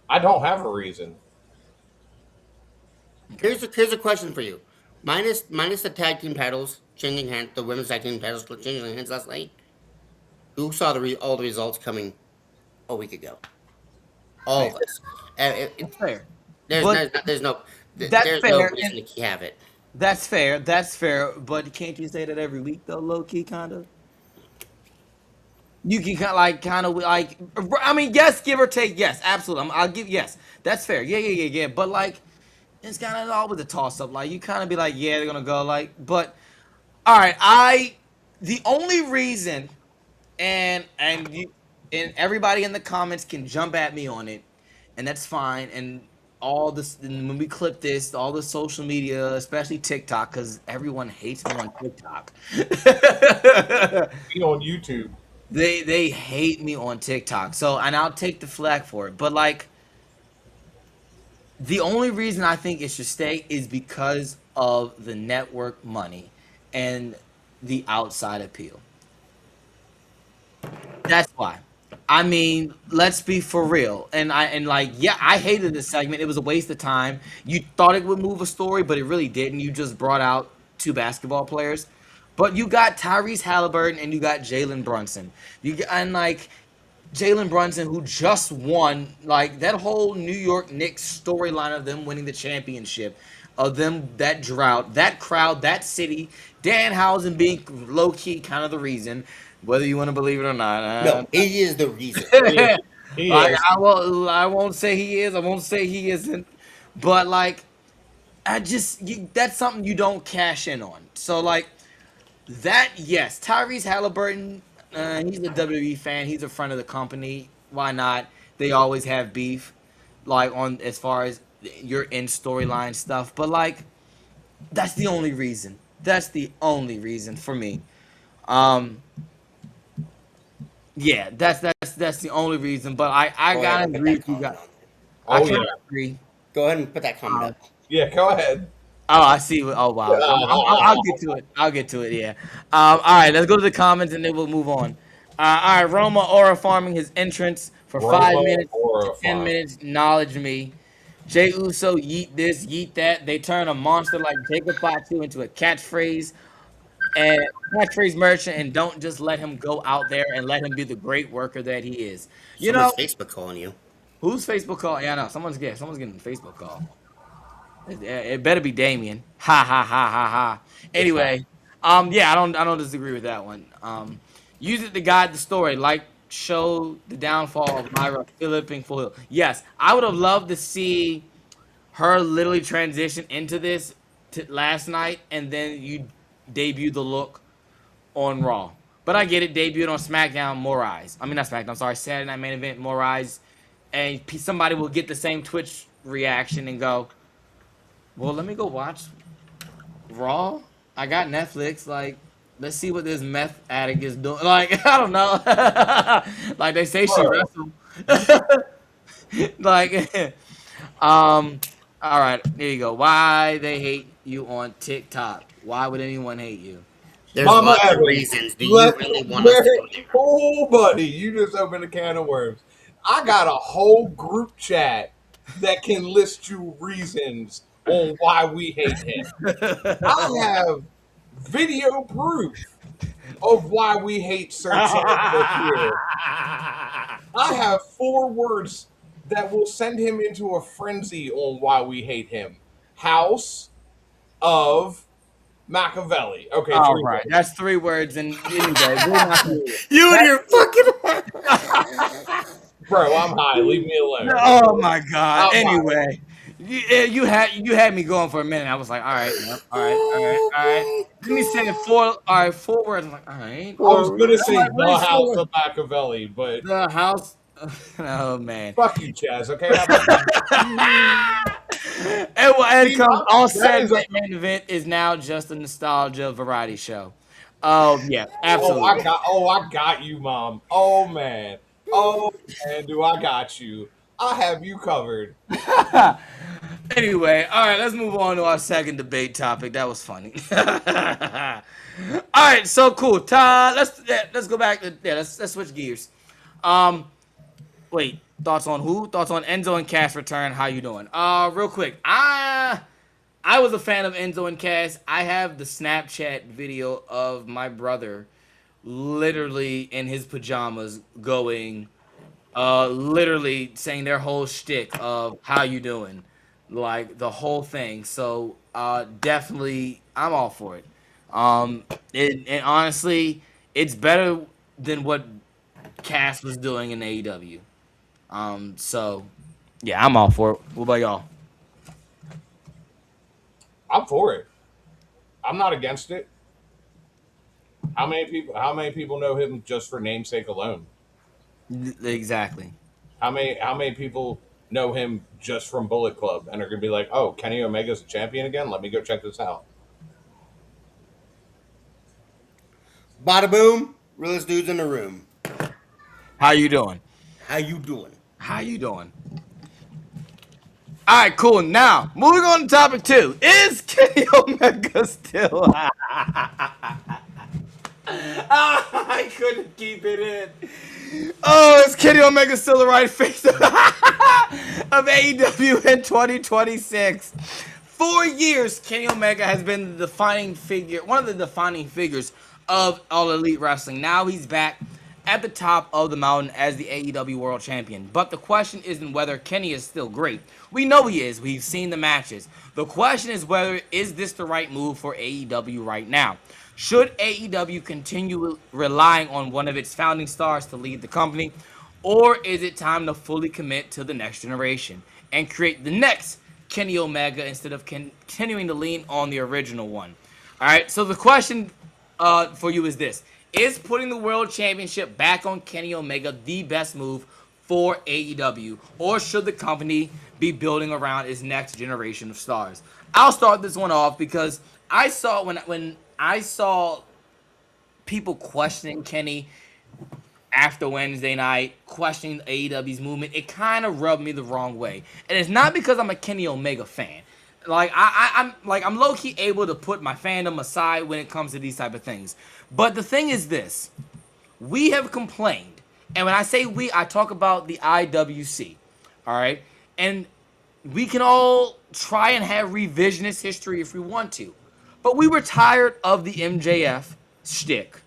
I don't have a reason. Here's a question for you. Minus the tag team titles changing hands, the women's tag team titles changing hands last night. Who saw all the results coming a week ago? All of us. Fair. There's no reason to have it. That's fair. That's fair. But can't you say that every week though, low key, kind of? You can kind of like. I mean, yes, give or take. Yes, absolutely. I'll give yes. That's fair. Yeah. But like, it's kind of always a toss up. Like, you kind of be like, yeah, they're gonna go. Like, but all right. The only reason, and you and everybody in the comments can jump at me on it, and that's fine. And all this, and when we clip this, all the social media, especially TikTok, because everyone hates me on TikTok. Be on YouTube. They hate me on TikTok. So, and I'll take the flag for it. But like, the only reason I think it should stay is because of the network money and the outside appeal. That's why. I mean, let's be for real. And like, yeah, I hated this segment. It was a waste of time. You thought it would move a story, but it really didn't. You just brought out two basketball players. But you got Tyrese Halliburton and you got Jalen Brunson. And like, Jalen Brunson, who just won, like, that whole New York Knicks storyline of them winning the championship, of them, that drought, that crowd, that city, Danhausen being low key kind of the reason, whether you want to believe it or not. No, he is the reason. He Like, is. I won't say he is. I won't say he isn't. But like, that's something you don't cash in on. So like, that, yes, Tyrese Halliburton, he's a WWE fan. He's a friend of the company. Why not? They always have beef, like, on as far as your in storyline stuff. But like, that's the only reason. That's the only reason for me. Um, yeah, that's the only reason. But I Go gotta ahead and put agree that with you comment guys. on. I Oh kind yeah. of agree. Go ahead and put that comment up. Yeah, go ahead. Oh, I see. Oh, wow. I'll get to it. I'll get to it. Yeah. All right. Let's go to the comments and then we'll move on. All right. Roma Aura farming his entrance for Roma 5 minutes Aura to 10 farm. minutes. Acknowledge me. Jay Uso, yeet this, yeet that. They turn a monster like Jacob Fatu into a catchphrase and catchphrase merchant, and don't just let him go out there and let him be the great worker that he is. You know, Someone's Facebook calling you. who's Facebook call? Yeah, I know. Someone's getting a Facebook call. It better be Damien. Ha ha ha ha ha. Anyway, yeah, I don't disagree with that one. Use it to guide the story, like show the downfall of Myra Philipping Full Hill. Yes, I would have loved to see her literally transition into this last night, and then you debut the look on Raw. But I get it, debuted on SmackDown, more eyes. I mean, not SmackDown, sorry, Saturday Night Main Event, more eyes. And somebody will get the same Twitch reaction and go, well, let me go watch Raw. I got Netflix. Like, let's see what this meth addict is doing. Like, I don't know. Like, they say she wrestled. Like, all right, there you go. Why they hate you on TikTok? Why would anyone hate you? There's Mama lots of Evans, reasons. Do you really want us to go there? Oh, buddy, you just opened a can of worms. I got a whole group chat that can list you reasons on why we hate him. I have video proof of why we hate Sir Chancellor here. I have 4 words that will send him into a frenzy on why we hate him. House of Machiavelli. Okay, All 3 right, words. that's 3 words. And anyway, we're not gonna. You and your fucking. Bro, I'm high. Leave me alone. Oh my God. I'm high. Anyway, you had me going for a minute. I was like, all right, yep, all right, all right, all right. Oh, Then he said four. All right, 4 words. I'm like, all right. I was gonna I'm say like, what the is House 4 words? of Machiavelli, but The house. Oh man. fuck you, Chaz. Okay, how about that? And what Ed See, comes all that said, is a, that main event is now just a nostalgia variety show. Oh yeah, oh, absolutely. I got you, mom. Oh man, do I got you? I have you covered. Anyway, all right, let's move on to our second debate topic. That was funny. All right, so cool. Let's go back. Let's switch gears. Um, Wait, thoughts on who? Thoughts on Enzo and Cass return? How you doing? Real quick. I was a fan of Enzo and Cass. I have the Snapchat video of my brother literally in his pajamas going literally saying their whole shtick of how you doing, like the whole thing. So definitely, I'm all for it. And honestly, it's better than what Cass was doing in AEW. So yeah, I'm all for it. What about y'all? I'm for it. I'm not against it. How many people know him just for namesake alone? Exactly. How many people know him just from Bullet Club and are gonna be like, oh, Kenny Omega's a champion again? Let me go check this out. Bada boom, realest dudes in the room. How you doing? How you doing? How you doing? All right, cool. Now, moving on to topic 2. Is Kenny Omega still? I couldn't keep it in. Oh, is Kenny Omega still the right face of AEW in 2026? 4 years, Kenny Omega has been the defining figure, one of the defining figures of All Elite Wrestling. Now he's back at the top of the mountain as the AEW World Champion. But the question isn't whether Kenny is still great. We know he is. We've seen the matches. The question is whether is this the right move for AEW right now? Should AEW continue relying on one of its founding stars to lead the company? Or is it time to fully commit to the next generation and create the next Kenny Omega instead of continuing to lean on the original one? All right, so the question for you is this. Is putting the World Championship back on Kenny Omega the best move for AEW? Or should the company be building around its next generation of stars? I'll start this one off because I saw when I saw people questioning Kenny after Wednesday night, questioning AEW's movement, it kind of rubbed me the wrong way. And it's not because I'm a Kenny Omega fan. Like I'm low key able to put my fandom aside when it comes to these type of things. But the thing is this: we have complained, and when I say we, I talk about the IWC. All right, and we can all try and have revisionist history if we want to, but we were tired of the MJF shtick.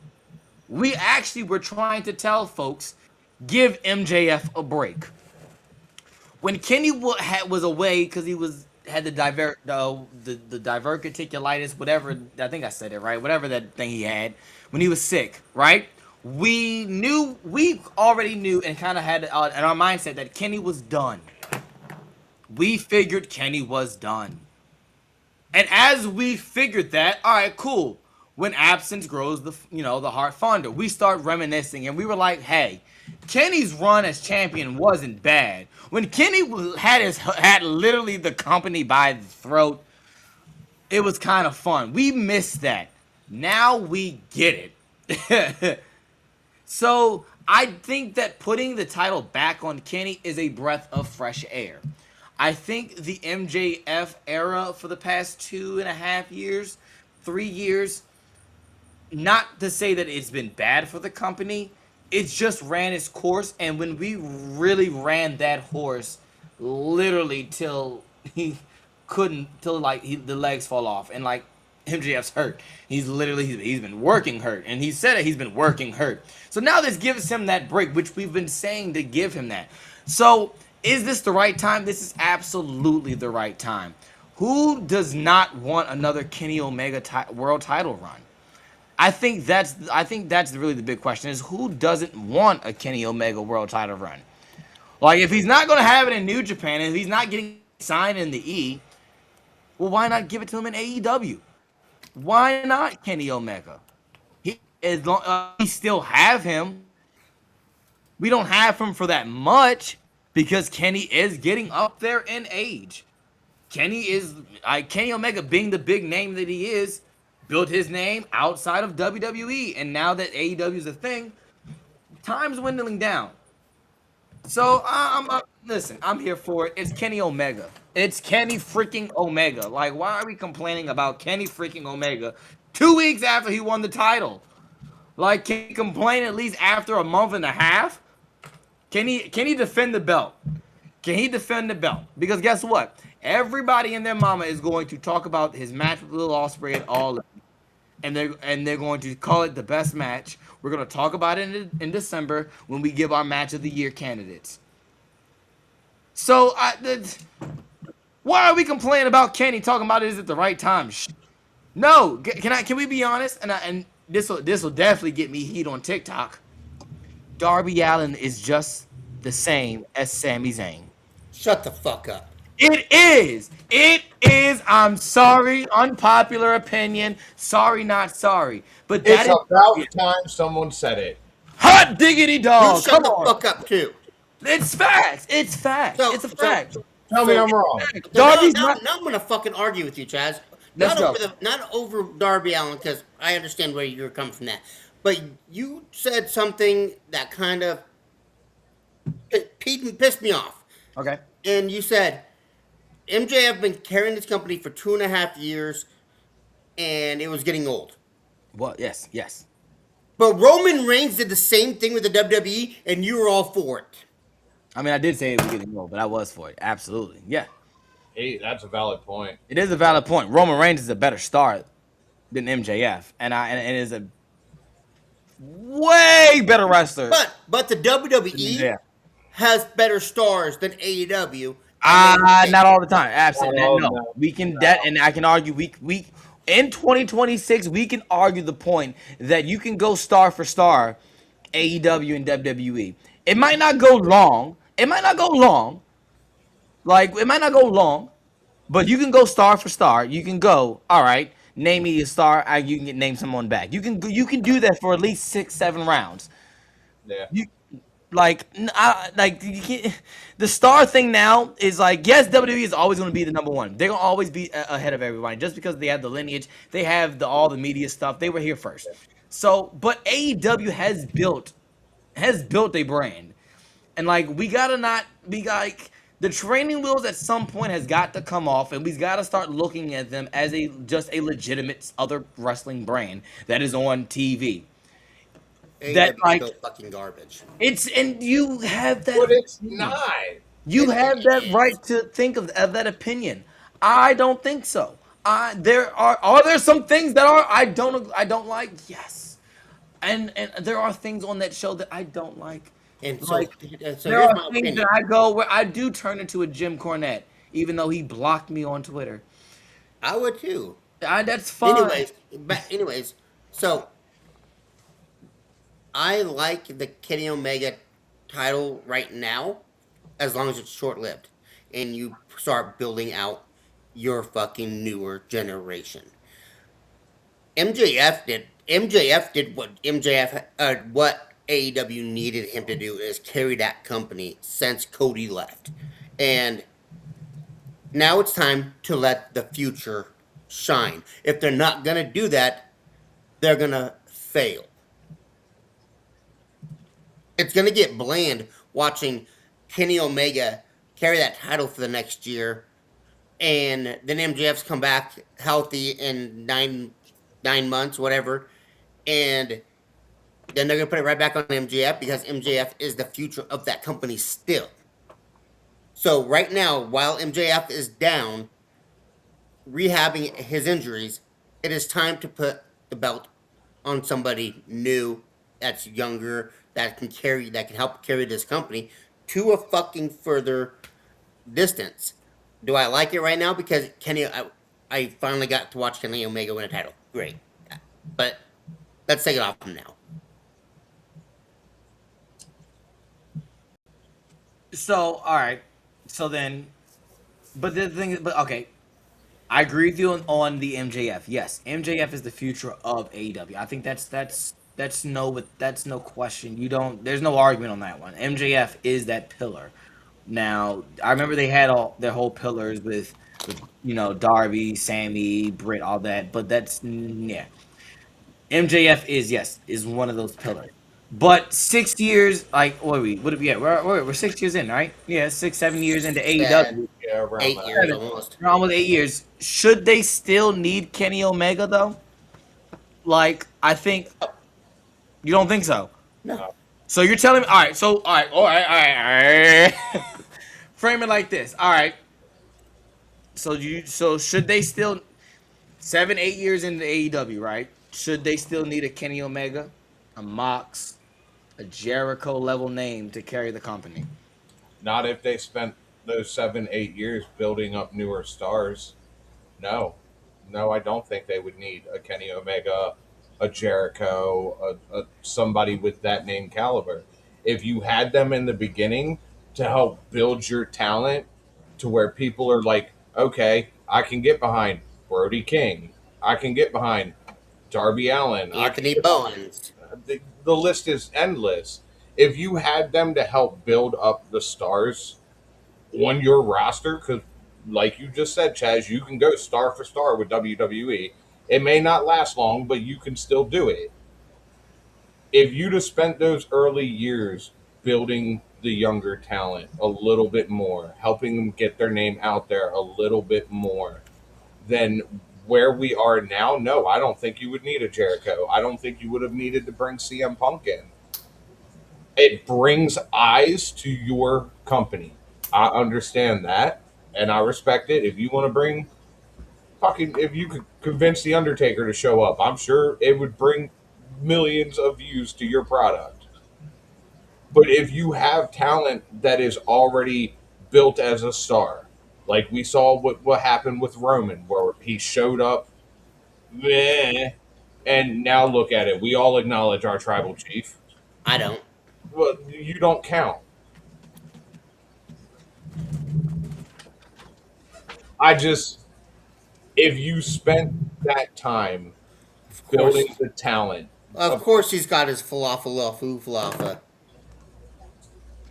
We actually were trying to tell folks, give MJF a break. When Kenny was away because he had the diverticulitis, whatever. I think I said it right. Whatever that thing he had when he was sick, right? We already knew, and kind of had in our mindset that Kenny was done. We figured Kenny was done. And as we figured that, all right, cool. When absence grows the heart fonder, we start reminiscing, and we were like, hey, Kenny's run as champion wasn't bad. When Kenny had literally the company by the throat, it was kind of fun. We missed that. Now we get it. So I think that putting the title back on Kenny is a breath of fresh air. I think the MJF era for the past 2.5 years, 3 years, not to say that it's been bad for the company, it just ran its course. And when we really ran that horse, literally till he couldn't, till like the legs fall off, and like MJF's hurt. He's been working hurt, and he said it. He's been working hurt. So now this gives him that break, which we've been saying to give him that. So Is this the right time? This is absolutely the right time. Who does not want another Kenny Omega world title run? I think that's really the big question: is who doesn't want a Kenny Omega world title run? Like, if he's not going to have it in New Japan, and if he's not getting signed in the E, well, why not give it to him in AEW? Why not Kenny Omega? As long we still have him, we don't have him for that much because Kenny is getting up there in age. Kenny Omega, being the big name that he is, built his name outside of WWE, and now that AEW is a thing, time's dwindling down. So listen, I'm here for it. It's Kenny Omega. It's Kenny freaking Omega. Like, why are we complaining about Kenny freaking Omega 2 weeks after he won the title? Like, can he complain at least after a month and a half? Can he defend the belt? Can he defend the belt? Because guess what? Everybody and their mama is going to talk about his match with Lil Ospreay and all, and they're going to call it the best match. We're going to talk about it in December when we give our match of the year candidates. So why are we complaining about Kenny talking about it? Is it the right time? No. Can we be honest? And this will definitely get me heat on TikTok. Darby Allin is just the same as Sami Zayn. Shut the fuck up. It is. It is. I'm sorry. Unpopular opinion. Sorry, not sorry. But that It's is about time someone said it. hot diggity dog. You shut Come the on. fuck up too. It's facts. It's facts. So- It's a fact. Tell me I'm wrong. Darby's now, not. now I'm gonna fucking argue with you, Chaz. Let's go. Not over Darby Allin, because I understand where you're coming from that. But you said something that kind of pissed me off. Okay. And you said MJF been carrying this company for 2.5 years, and it was getting old. Well, yes. But Roman Reigns did the same thing with the WWE, and you were all for it. I mean, I did say it was getting low, but I was for it. Absolutely. Yeah. Hey, that's a valid point. It is a valid point. Roman Reigns is a better star than MJF, and is a way better wrestler. But the WWE Yeah. has better stars than AEW. Not all the time. Absolutely. Oh, No. no. We can that, and I can argue we in 2026 we can argue the point that you can go star for star AEW and WWE. It might not go long. Like, it might not go long, but you can go star for star. You can go, all right, name me a star, and you can name someone back. You can do that for at least 6-7 rounds. Yeah. The star thing now is like, yes, WWE is always going to be the number one. They're going to always be ahead of everybody just because they have the lineage. They have all the media stuff. They were here first. So, but AEW has built a brand. And like, we gotta not be like, the training wheels at some point has got to come off, and we've got to start looking at them as just a legitimate other wrestling brand that is on TV. That, AEW like, is fucking garbage. And you have that. But it's not. You have that right to think of that opinion. I don't think so. Are there some things that I don't like? Yes. And there are things on that show that I don't like. And so, Like, so there here's are my things opinion. that I go where I do turn into a Jim Cornette, even though he blocked me on Twitter. I would too. That's fine. Anyways, so I like the Kenny Omega title right now, as long as it's short lived, and you start building out your fucking newer generation. MJF did what AEW needed him to do, is carry that company since Cody left. And now it's time to let the future shine. If they're not going to do that, they're going to fail. It's going to get bland watching Kenny Omega carry that title for the next year, and then MJF's come back healthy in nine months, whatever, and then they're going to put it right back on MJF because MJF is the future of that company still. So right now, while MJF is down, rehabbing his injuries, it is time to put the belt on somebody new, that's younger, that can help carry this company to a fucking further distance. Do I like it right now? Because I finally got to watch Kenny Omega win a title. Great. But let's take it off from now. So, all right. So then, but the thing is, but okay, I agree with you on the MJF. Yes, MJF is the future of AEW. I think that's no question. You don't. There's no argument on that one. MJF is that pillar. Now, I remember they had all their whole pillars with Darby, Sammy, Britt, all that. But that's yeah. MJF is one of those pillars. But 6 years, like what are we? What are we at? We're 6 years in, right? Yeah, 6, 7 years into Said AEW. Yeah, around 8 years that. almost. We're almost 8 years. Should they still need Kenny Omega though? Like, I think you don't think so. No. So you're telling me, all right? So all right. Frame it like this. All right. So should they still 7, 8 years into AEW, right? Should they still need a Kenny Omega, a Mox, a Jericho level name to carry the company? Not if they spent those 7, 8 years building up newer stars. No, no, I don't think they would need a Kenny Omega, a Jericho, somebody with that name caliber. If you had them in the beginning to help build your talent to where people are like, okay, I can get behind Brody King, I can get behind Darby Allen, Anthony Bowens. the list is endless. If you had them to help build up the stars on your roster, because like you just said, Chaz, you can go star for star with WWE. It may not last long, but you can still do it. If you'd have spent those early years building the younger talent a little bit more, helping them get their name out there a little bit more, then where we are now, no, I don't think you would need a Jericho. I don't think you would have needed to bring CM Punk in. It brings eyes to your company. I understand that, and I respect it. If you want to bring fucking, if you could convince the Undertaker to show up, I'm sure it would bring millions of views to your product. But if you have talent that is already built as a star, like we saw what happened with Roman, where he showed up, meh, and now look at it. We all acknowledge our tribal chief. I don't. Well, you don't count. I just, if you spent that time Of course. building the talent, Of course he's got his falafel falafel.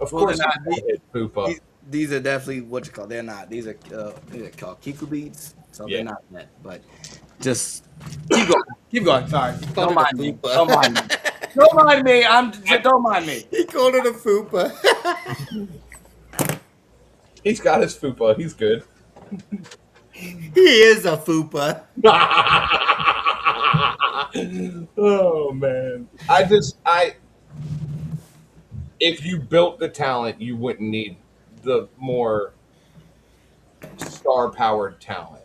of Well, course they're he's not. gonna hit Poopa. These are definitely what you call. They're not. These are called Kiku beats. So Yeah. they're not that. But just keep going. Keep going. Sorry. Called Don't it a mind me. fupa. Don't mind me. Don't mind me. Don't mind me. He called it a fupa. He's got his Fupa. He's good. He is a fupa. Oh man. If you built the talent, you wouldn't need the more star powered talent.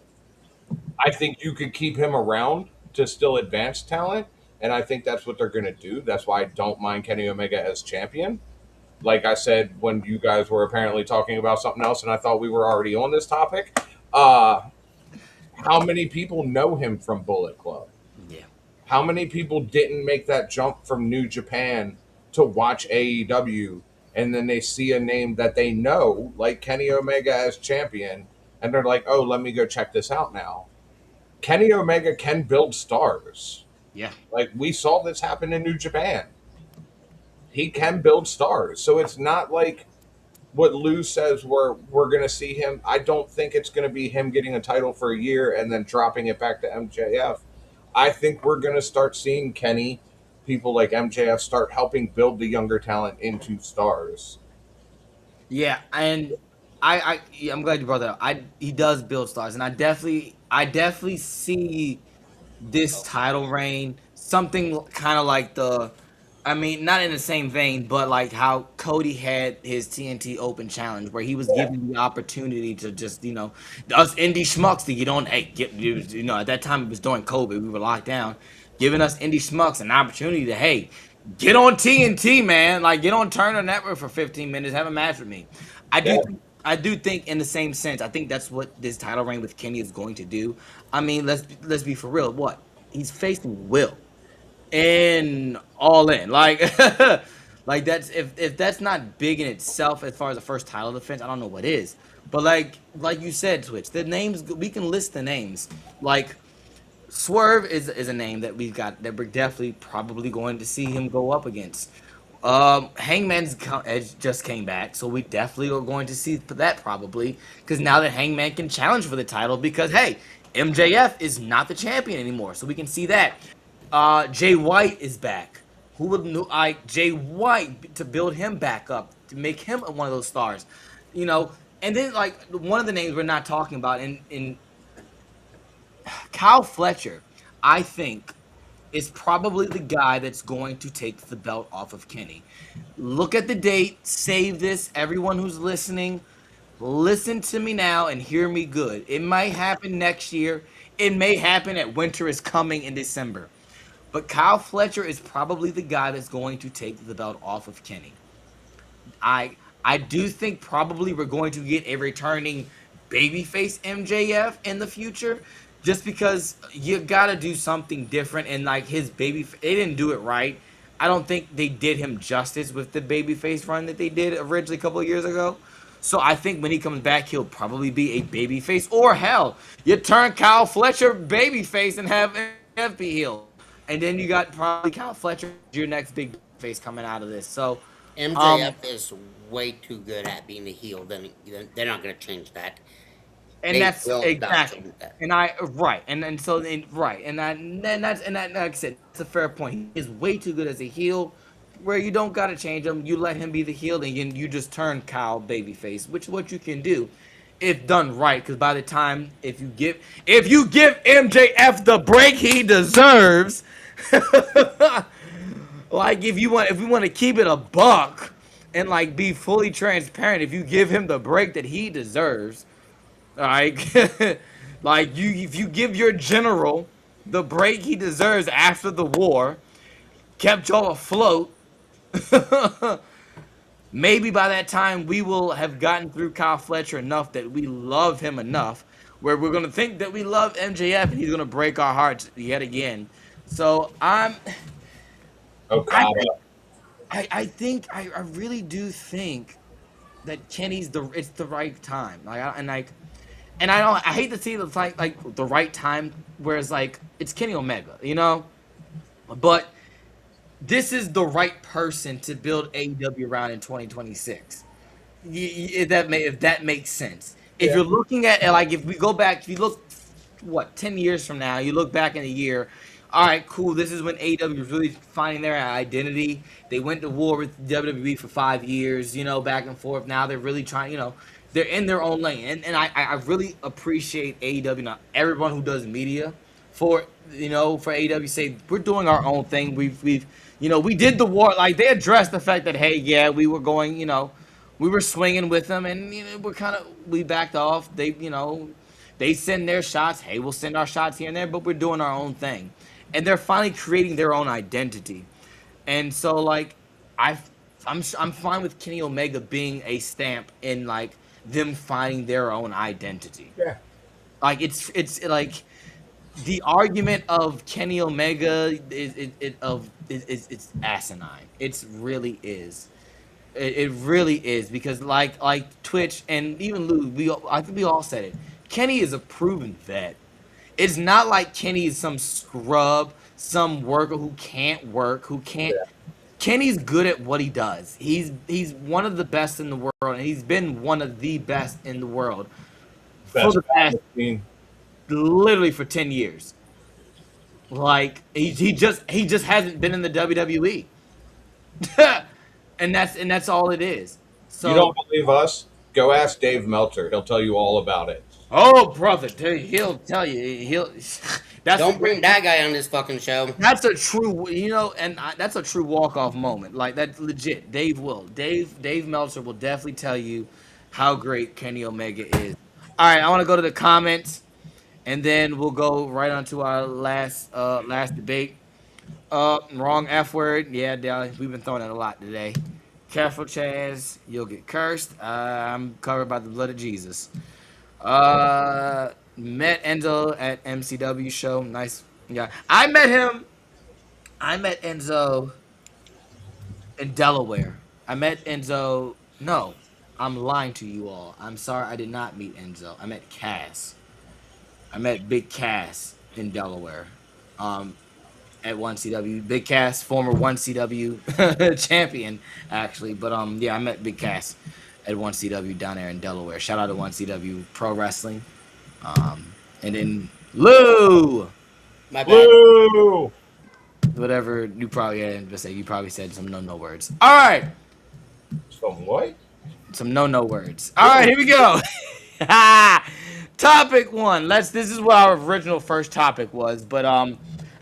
I think you could keep him around to still advance talent, and I think that's what they're going to do. That's why I don't mind Kenny Omega as champion. Like I said, when you guys were apparently talking about something else, and I thought we were already on this topic, how many people know him from Bullet Club? Yeah. How many people didn't make that jump from New Japan to watch AEW, and then they see a name that they know, like Kenny Omega as champion, and they're like, oh, let me go check this out now. Kenny Omega can build stars. Yeah. Like, we saw this happen in New Japan. He can build stars. So it's not like what Lou says we're going to see him. I don't think it's going to be him getting a title for a year and then dropping it back to MJF. I think we're going to start seeing Kenny, people like MJF, start helping build the younger talent into stars. Yeah, and I'm glad you brought that up. He does build stars, and I definitely see this title reign something kind of like I mean, not in the same vein, but like how Cody had his TNT Open Challenge, where he was given the opportunity to just, us indie schmucks to get on. Hey, at that time it was during COVID, we were locked down, giving us indie schmucks an opportunity to, hey, Get on TNT, man. Like get on Turner Network for 15 minutes, have a match with me. I Yeah. do I do think in the same sense, I think that's what this title reign with Kenny is going to do. I mean, let's be for real. What? He's facing Will and all in. Like like that's if that's not big in itself as far as the first title defense, I don't know what is. But like you said, Twitch, the names we can list the names. Like Swerve is a name that we've got that we're definitely probably going to see him go up against. Edge just came back, so we definitely are going to see that probably because now that Hangman can challenge for the title because hey, MJF is not the champion anymore, so we can see that. Jay White is back. Who would know? Jay White to build him back up to make him one of those stars, you know. And then like one of the names we're not talking about in Kyle Fletcher, I think, is probably the guy that's going to take the belt off of Kenny. Look at the date, save this. Everyone who's listening, listen to me now and hear me good. It might happen next year. It may happen at Winter is Coming in December. But Kyle Fletcher is probably the guy that's going to take the belt off of Kenny. I I do think probably we're going to get a returning babyface MJF in the future, just because you gotta do something different. And like his they didn't do it right. I don't think they did him justice with the babyface run that they did originally a couple of years ago. So I think when he comes back, he'll probably be a babyface, or hell, you turn Kyle Fletcher babyface and have MJF be healed, and then you got probably Kyle Fletcher your next big face coming out of this. So. Um, MJF is way too good at being a heel. Then they're not going to change that. and They that's will not exactly, change that. and I right, and so right, and that's and that like I said, it's a fair point. He is way too good as a heel, where you don't gotta change him. You let him be the heel, and you just turn Kyle babyface, which is what you can do, if done right. Because by the time if you give MJF the break he deserves, like if we want to keep it a buck and like be fully transparent, if you give him the break that he deserves. Like, like if you give your general the break he deserves after the war, kept y'all afloat, maybe by that time we will have gotten through Kyle Fletcher enough that we love him enough where we're gonna think that we love MJF and he's gonna break our hearts yet again. So I Okada. think, I think, I really do think that it's the right time. And I don't. I hate to see the like the right time, whereas like it's Kenny Omega, you know. But this is the right person to build AEW around in 2026. If that makes sense. If Yeah. you're looking at like if we go back, if you look what 10 years from now, you look back in a year. All right, cool. This is when AEW was really finding their identity. They went to war with WWE for 5 years, you know, back and forth. Now they're really trying, you know, they're in their own lane. And I really appreciate AEW, not everyone who does media, for for AEW say we're doing our own thing. We've we did the war. Like they addressed the fact that hey, yeah, we were going, we were swinging with them, and we backed off. They send their shots. Hey, we'll send our shots here and there, but we're doing our own thing, and they're finally creating their own identity. And so like I I'm fine with Kenny Omega being a stamp in like them finding their own identity. Yeah. Like it's like the argument of Kenny Omega is it's asinine. It's really is. It really is because like Twitch and even Lou, I think we all said it. Kenny is a proven vet. It's not like Kenny is some scrub, some worker who can't work, who can't. Yeah. Kenny's good at what he does. He's one of the best in the world, and he's been one of the best in the world for Best the past machine. literally for 10 years. Like he just hasn't been in the WWE. and that's all it is. You don't So, believe us? Go ask Dave Meltzer. He'll tell you all about it. oh brother, dude, he'll tell you that's Don't bring that guy on this fucking show. that's a true that's a true walk off moment. Like that's legit. Dave Meltzer will definitely tell you how great Kenny Omega is. All right, I want to go to the comments, and then we'll go right on to our last debate. Wrong F word. Yeah, we've been throwing it a lot today. Careful, Chaz. You'll get cursed. I'm covered by the blood of Jesus. Met Enzo at MCW show. Nice. Yeah, I met him. I met Enzo in Delaware. I met Enzo. No, I'm lying to you all. I'm sorry, I did not meet Enzo. I met Cass. I met Big Cass in Delaware. Um, at 1CW. Big Cass, former 1CW champion, actually. But yeah, I met Big Cass at 1CW down there in Delaware. Shout out to 1CW Pro Wrestling. And then Lou, My bad. Woo! whatever you probably had to say. You probably said some no words. All right, Some what? some no words. All right, here we go. Topic one. This is what our original first topic was, but all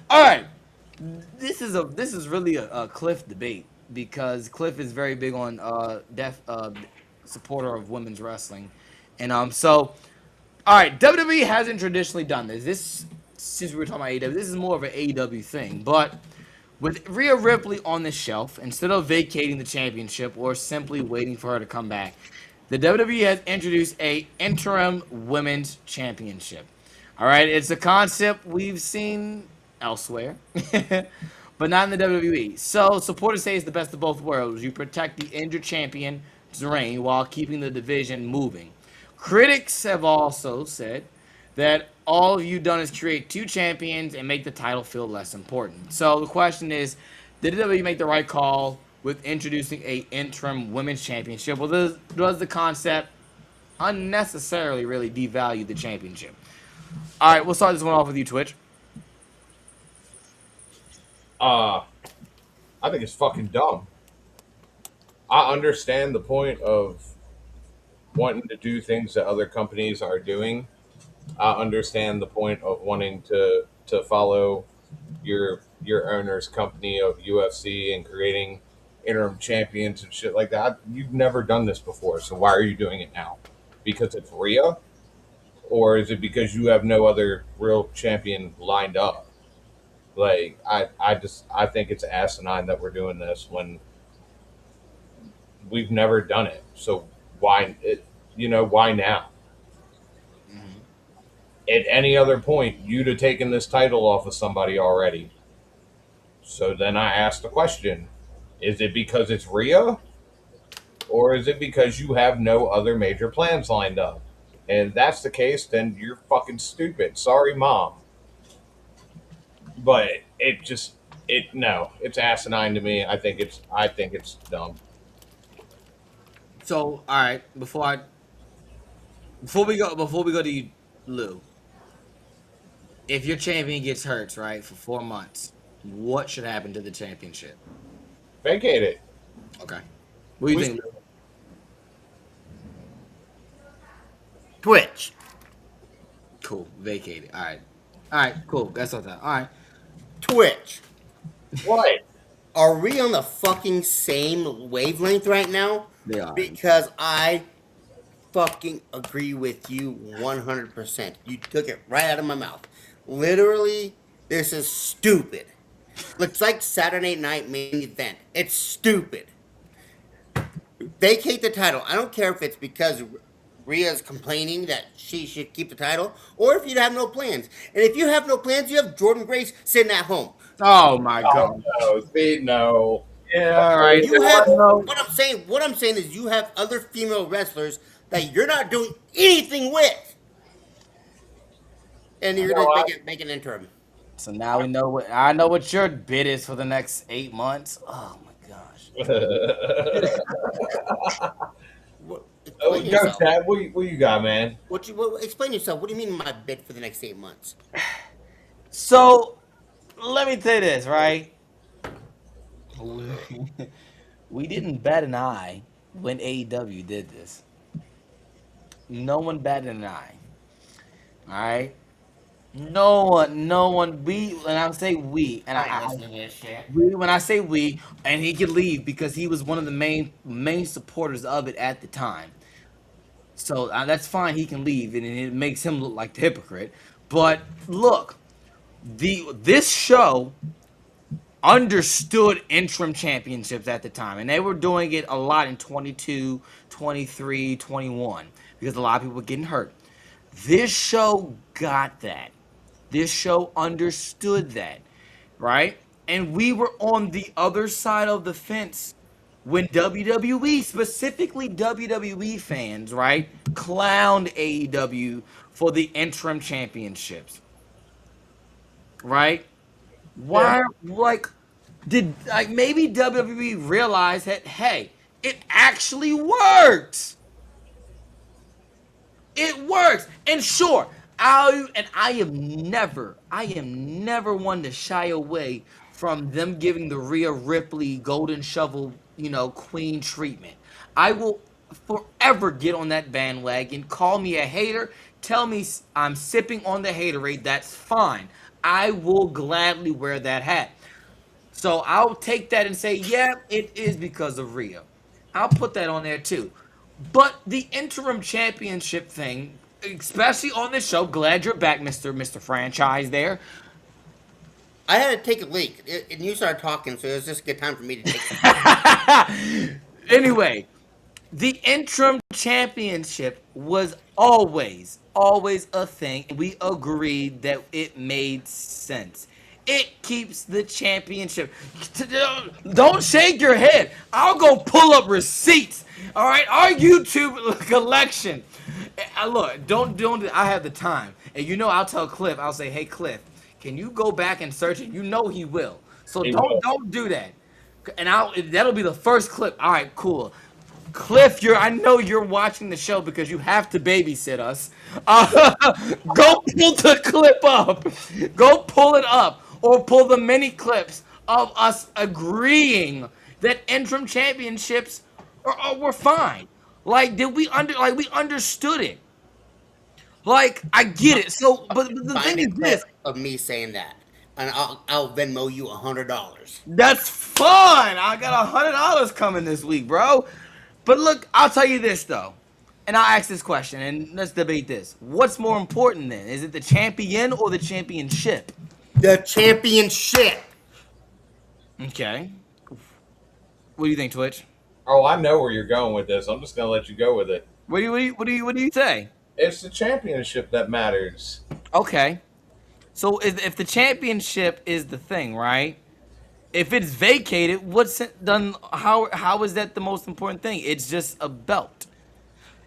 right. This is really a Cliff debate because Cliff is very big on supporter of women's wrestling, and so all right, WWE hasn't traditionally done this. Since we were talking about AEW, this is more of an AEW thing, but with Rhea Ripley on the shelf, instead of vacating the championship or simply waiting for her to come back, the WWE has introduced a interim women's championship. All right, it's a concept we've seen elsewhere, but not in the WWE. So supporters say it's the best of both worlds. You protect the injured champion's reign while keeping the division moving. Critics have also said that all you've done is create two champions and make the title feel less important. So the question is, did WWE make the right call with introducing a interim women's championship? Well, does the concept unnecessarily really devalue the championship? All right, we'll start this one off with you, Twitch. I think it's fucking dumb. I understand the point of wanting to do things that other companies are doing. I understand the point of wanting to follow your owner's company of UFC and creating interim champions and shit like that. You've never done this before, so why are you doing it now? Because it's Rhea, or is it because you have no other real champion lined up? Like I think it's asinine that we're doing this when we've never done it. So why now? At any other point, you'd have taken this title off of somebody already. So then I asked the question: is it because it's Rhea, or is it because you have no other major plans lined up? And if that's the case, then you're fucking stupid. Sorry, mom. But it's asinine to me. I think it's dumb. So, all right, before we go to you, Lou, if your champion gets hurt, right, for 4 months, what should happen to the championship? Vacate it. Okay. What do you We- think, Lou? Twitch. Cool. Vacate it. All right. All right. Cool. That's all that. All right. Twitch. What? Are we on the fucking same wavelength right now? They are. Because I fucking agree with you 100%. You took it right out of my mouth. Literally, this is stupid. It's like Saturday Night main event. It's stupid. Vacate the title. I don't care if it's because Rhea's complaining that she should keep the title, or if you have no plans. And if you have no plans, you have Jordan Grace sitting at home. Oh my Oh god. no, see, no. Yeah. All right. You have No. what I'm saying is you have other female wrestlers that you're not doing anything with. And you're No, gonna make an interim. So now we know what I know what your bid is for the next 8 months. Oh my gosh. Oh, Explain go, yourself. Chad. What you got, man? Explain yourself. What do you mean my bid for the next 8 months? So let me tell you this, right? We didn't bat an eye when AEW did this. No one batted an eye. All right. No one. We, and I say we, and when I say we, and he could leave because he was one of the main supporters of it at the time. So that's fine. He can leave, and it makes him look like the hypocrite. But look, this show understood interim championships at the time, and they were doing it a lot in 22, 23, 21 because a lot of people were getting hurt. This show got that. This show understood that, right? And we were on the other side of the fence when WWE, specifically WWE fans, right, clowned AEW for the interim championships, right? Yeah. Why, like, did like maybe WWE realize that hey, it actually works. It works. And sure, I am never one to shy away from them giving the Rhea Ripley Golden Shovel, queen treatment. I will forever get on that bandwagon. Call me a hater. Tell me I'm sipping on the haterade. That's fine. I will gladly wear that hat. So I'll take that and say, yeah, it is because of Rhea. I'll put that on there too. But the interim championship thing, especially on this show, glad you're back, Mr. Franchise there. I had to take a leak, and you started talking, so it was just a good time for me to take. Anyway, the interim championship was always a thing. We agreed that it made sense. It keeps the championship. Don't shake your head. I'll go pull up receipts. All right, our YouTube collection. Look, don't. I have the time, and I'll tell Cliff. I'll say, hey Cliff, can you go back and search it? You know he will. So He don't will. don't do that. And that'll be the first clip. All right, cool. Cliff, I know you're watching the show because you have to babysit us. Go pull the clip up. Go pull it up, or pull the mini clips of us agreeing that interim championships were fine. Like, we understood it. Like, I get it. So, but the Find thing a is this. clip of me saying that, and I'll Venmo you $100. That's fun. I got $100 coming this week, bro. But look, I'll tell you this though, and I'll ask this question, and let's debate this. What's more important then? Is it the champion or the championship? The championship. Okay. What do you think, Twitch? Oh, I know where you're going with this. I'm just gonna let you go with it. What do you say? It's the championship that matters. Okay. So if the championship is the thing, right? If it's vacated, what's it done? How is that the most important thing? It's just a belt.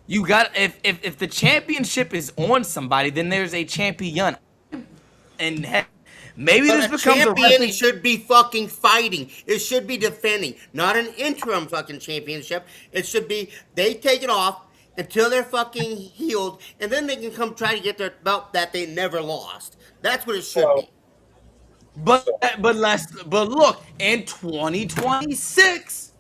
You got if the championship is on somebody, then there's a champion, and heck, maybe But this a becomes a champion wrestling. should be fucking fighting. It should be defending, not an interim fucking championship. It should be they take it off until they're fucking healed, and then they can come try to get their belt that they never lost. That's what it should So, be. But so but look, in 2026,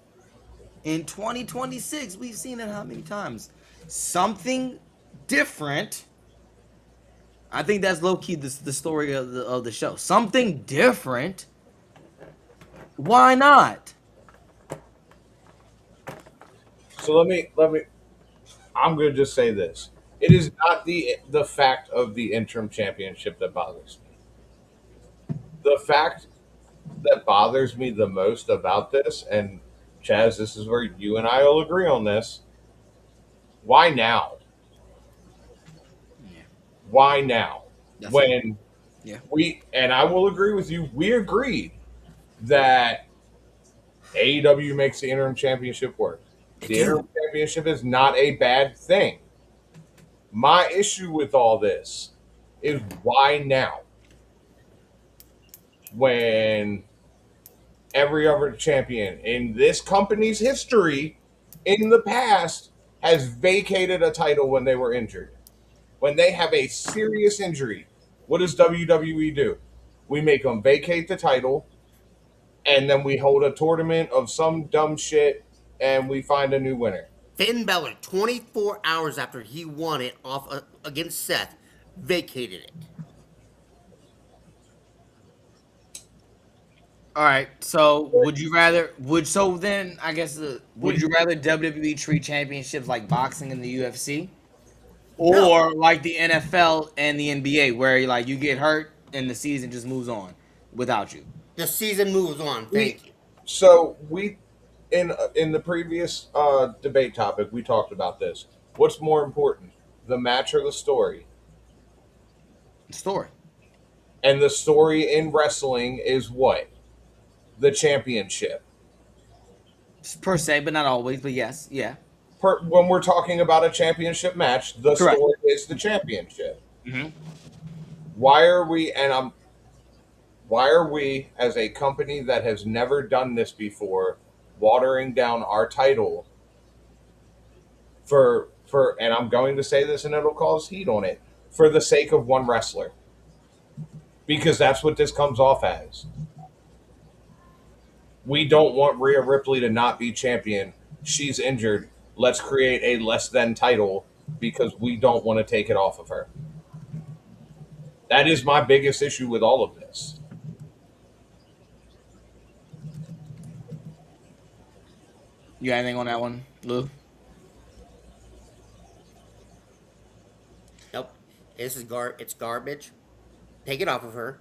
we've seen it how many times? Something different. I think that's low key the story of the show. Something different. Why not? so let me. I'm gonna just say this. It is not the fact of the interim championship that bothers me. The fact that bothers me the most about this, and Chaz, this is where you and I will agree on this. Why now? Yeah, Why now? that's it. When Yeah. and I will agree with you, we agreed that AEW makes the interim championship work. They The interim do. championship is not a bad thing. My issue with all this is why now? When every other champion in this company's history in the past has vacated a title when they were injured. When they have a serious injury, what does WWE do? We make them vacate the title, and then we hold a tournament of some dumb shit, and we find a new winner. Finn Balor, 24 hours after he won it off against Seth, vacated it. All right. So would you rather? I guess would you rather WWE treat championships like boxing and the UFC, No, or like the NFL and the NBA, where like you get hurt and the season just moves on without you? The season moves on. Thank you. So we in the previous debate topic we talked about this. What's more important, the match or the story? Story. And the story in wrestling is what? The championship. Per se, but not always. But yes, yeah. When we're talking about a championship match, the Correct. story is the championship. Mm-hmm. Why are we why are we as a company that has never done this before watering down our title for and I'm going to say this and it'll cause heat on it, for the sake of one wrestler? Because that's what this comes off as. We don't want Rhea Ripley to not be champion. She's injured. Let's create a less than title because we don't want to take it off of her. That is my biggest issue with all of this. You got anything on that one, Lou? Nope. It's garbage. Take it off of her.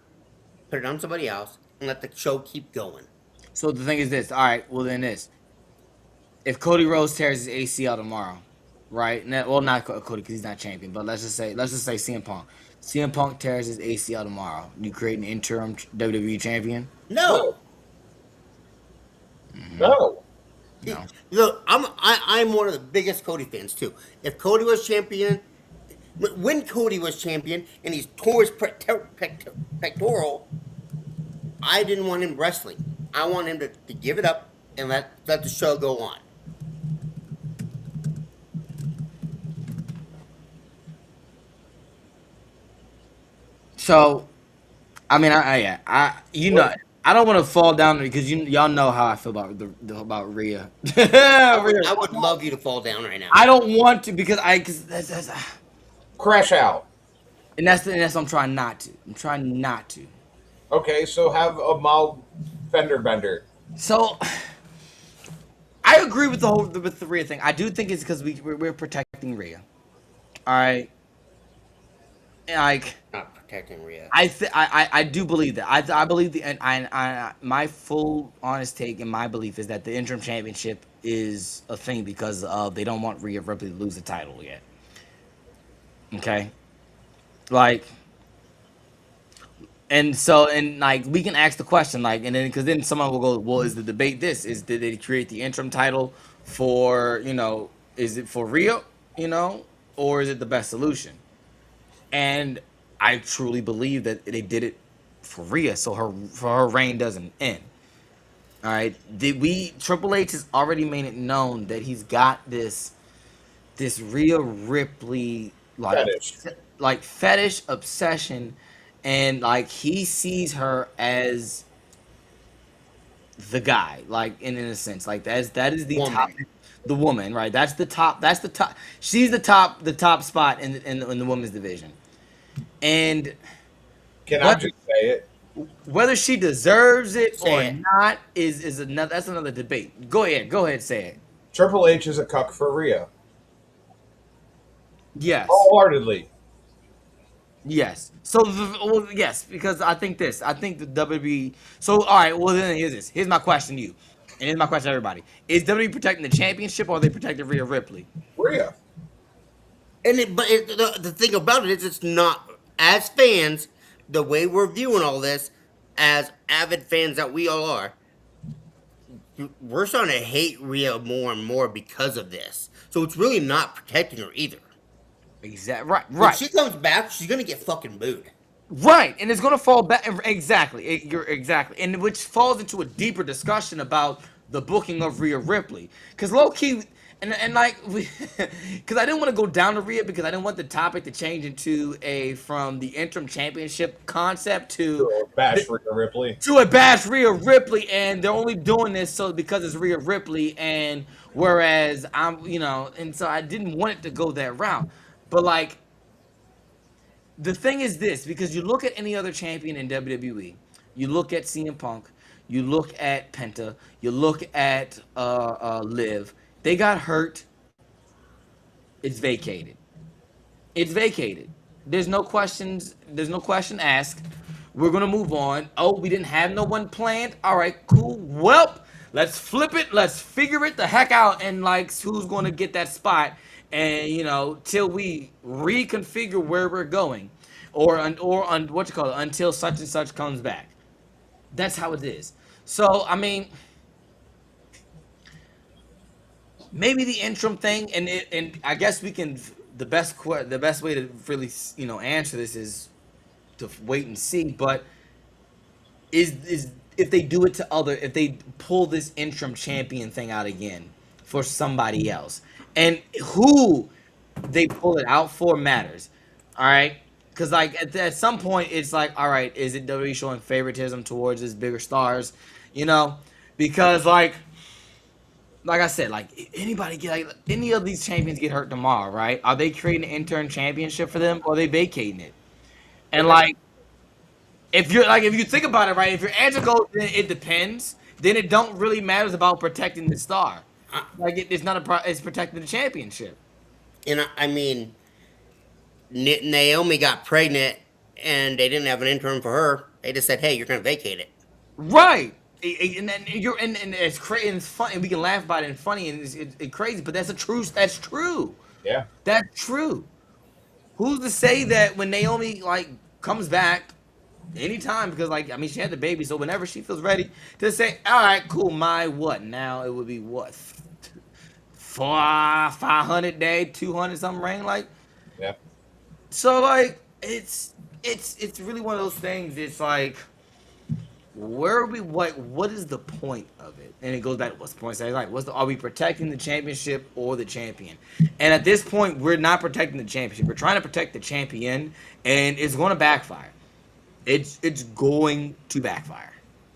Put it on somebody else, and let the show keep going. So the thing is this. All right. Well, then this. If Cody Rhodes tears his ACL tomorrow, right? Well, not Cody because he's not champion, but let's just say CM Punk. CM Punk tears his ACL tomorrow. You create an interim WWE champion? No. No. No. Look, I'm one of the biggest Cody fans too. If Cody was champion, when Cody was champion and he's tore his pectoral, I didn't want him wrestling. I want him to give it up and let the show go on. So, I mean, I don't want to fall down because y'all know how I feel about Rhea. I would love you to fall down right now. I don't want to because Crash out. and that's what I'm trying not to. I'm trying not to. Okay, so have a mild fender bender. So, I agree with the Rhea thing. I do think it's because we're protecting Rhea. All right, like. Not protecting Rhea. I do believe that. I believe and my full honest take and my belief is that the interim championship is a thing because they don't want Rhea Ripley to lose the title yet. Okay, like, and like we can ask the question like, and then because then someone will go, well, is the debate this? Did they create the interim title for is it for Rhea, or is it the best solution? And I truly believe that they did it for Rhea, so her reign doesn't end. All right, Triple H has already made it known that he's got this Rhea Ripley fetish obsession, and like he sees her as the guy, like in a sense, like that is the Woman. top, the woman, right? That's the top. She's the top spot in the women's division. And I just say it? Whether she deserves it Say or it. not is another debate. Go ahead, say it. Triple H is a cuck for Rhea. Yes. Wholeheartedly. Yes. So yes, because I think the WWE. So all right, well then here's my question to you, and here's my question to everybody: is WWE protecting the championship or are they protecting Rhea Ripley? Rhea. The thing about it is, it's not, as fans, the way we're viewing all this, as avid fans that we all are, we're starting to hate Rhea more and more because of this. So it's really not protecting her either. Exactly. Right. When she comes back, she's gonna get fucking booed. Right, and it's gonna fall back exactly. You're exactly, and which falls into a deeper discussion about the booking of Rhea Ripley, because low key, and like, because I didn't want to go down to Rhea because I didn't want the topic to change into from the interim championship concept to bash Rhea Ripley. To a bash Rhea Ripley, and they're only doing this because it's Rhea Ripley, and whereas and so I didn't want it to go that route, but like. The thing is this, because you look at any other champion in WWE, you look at CM Punk, you look at Penta, you look at Liv, they got hurt, it's vacated. It's vacated. There's no question asked. We're gonna move on. Oh, we didn't have no one planned. All right, cool. Well, let's flip it. Let's figure it the heck out, and like who's gonna get that spot, and till we reconfigure where we're going, or on what you call it, until such and such comes back. That's how it is. So I mean, maybe the interim thing, and I guess we can. The best way to really answer this is to wait and see. But is if they do it to if they pull this interim champion thing out again for somebody else, and who they pull it out for matters. All right, because like at some point it's like, all right, is it WWE showing favoritism towards his bigger stars? You know, because like I said, like anybody get like any of these champions get hurt tomorrow, right? Are they creating an intern championship for them, or are they vacating it? And like, if you think about it, right? If your answer goes, then it depends. Then it don't really matters about protecting the star. Like it's not it's protecting the championship. And I mean, Naomi got pregnant, and they didn't have an interim for her. They just said, "Hey, you're going to vacate it." Right. And then and it's crazy and it's funny and we can laugh about it and funny and it's crazy, but that's a true. That's true. Yeah. That's true. Who's to say that when Naomi like comes back anytime, because like I mean she had the baby, so whenever she feels ready to say, all right, cool, my what now? It would be what 500 day, 200 something rain like. Yeah. So like it's really one of those things. It's like where are we? What is the point of it? And it goes back to what's the point? Say like, are we protecting the championship or the champion? And at this point, we're not protecting the championship. We're trying to protect the champion, and it's going to backfire. It's going to backfire.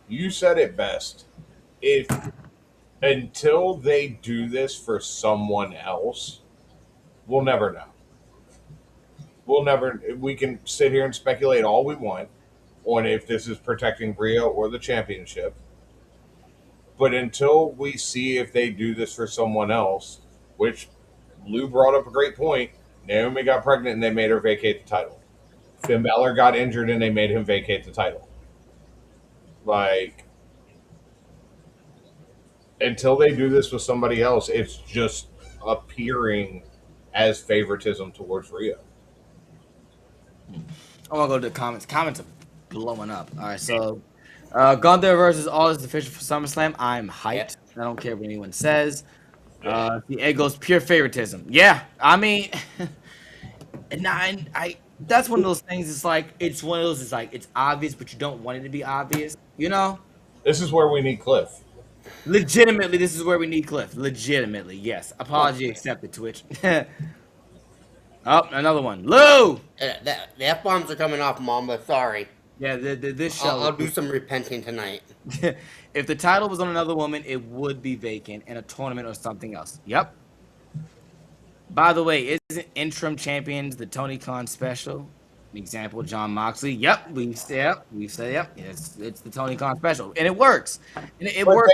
You said it best. If until they do this for someone else, we'll never know. We'll never. We can sit here and speculate all we want on if this is protecting Bria or the championship. But until we see if they do this for someone else, which Lou brought up a great point. Naomi got pregnant and they made her vacate the title. Finn Balor got injured and they made him vacate the title. Like, until they do this with somebody else, it's just appearing as favoritism towards Rhea. I want to go to the comments. Comments are blowing up. All right, so Gunther versus All is official for SummerSlam. I'm hyped. I don't care what anyone says. The egg goes pure favoritism. Yeah, I mean, and I that's one of those things. It's like it's one of those. It's like it's obvious, but you don't want it to be obvious. You know. This is where we need Cliff. Legitimately, this is where we need Cliff. Legitimately, yes. Apology accepted, Twitch. Oh, another one. Lou! The F-bombs are coming off, Mamba. Sorry. Yeah, this show. I'll do some repenting tonight. If the title was on another woman, it would be vacant in a tournament or something else. Yep. By the way, isn't interim champions the Tony Khan special? Example, John Moxley. Yep, we've said yep. It's the Tony Khan special, and it works. And it works.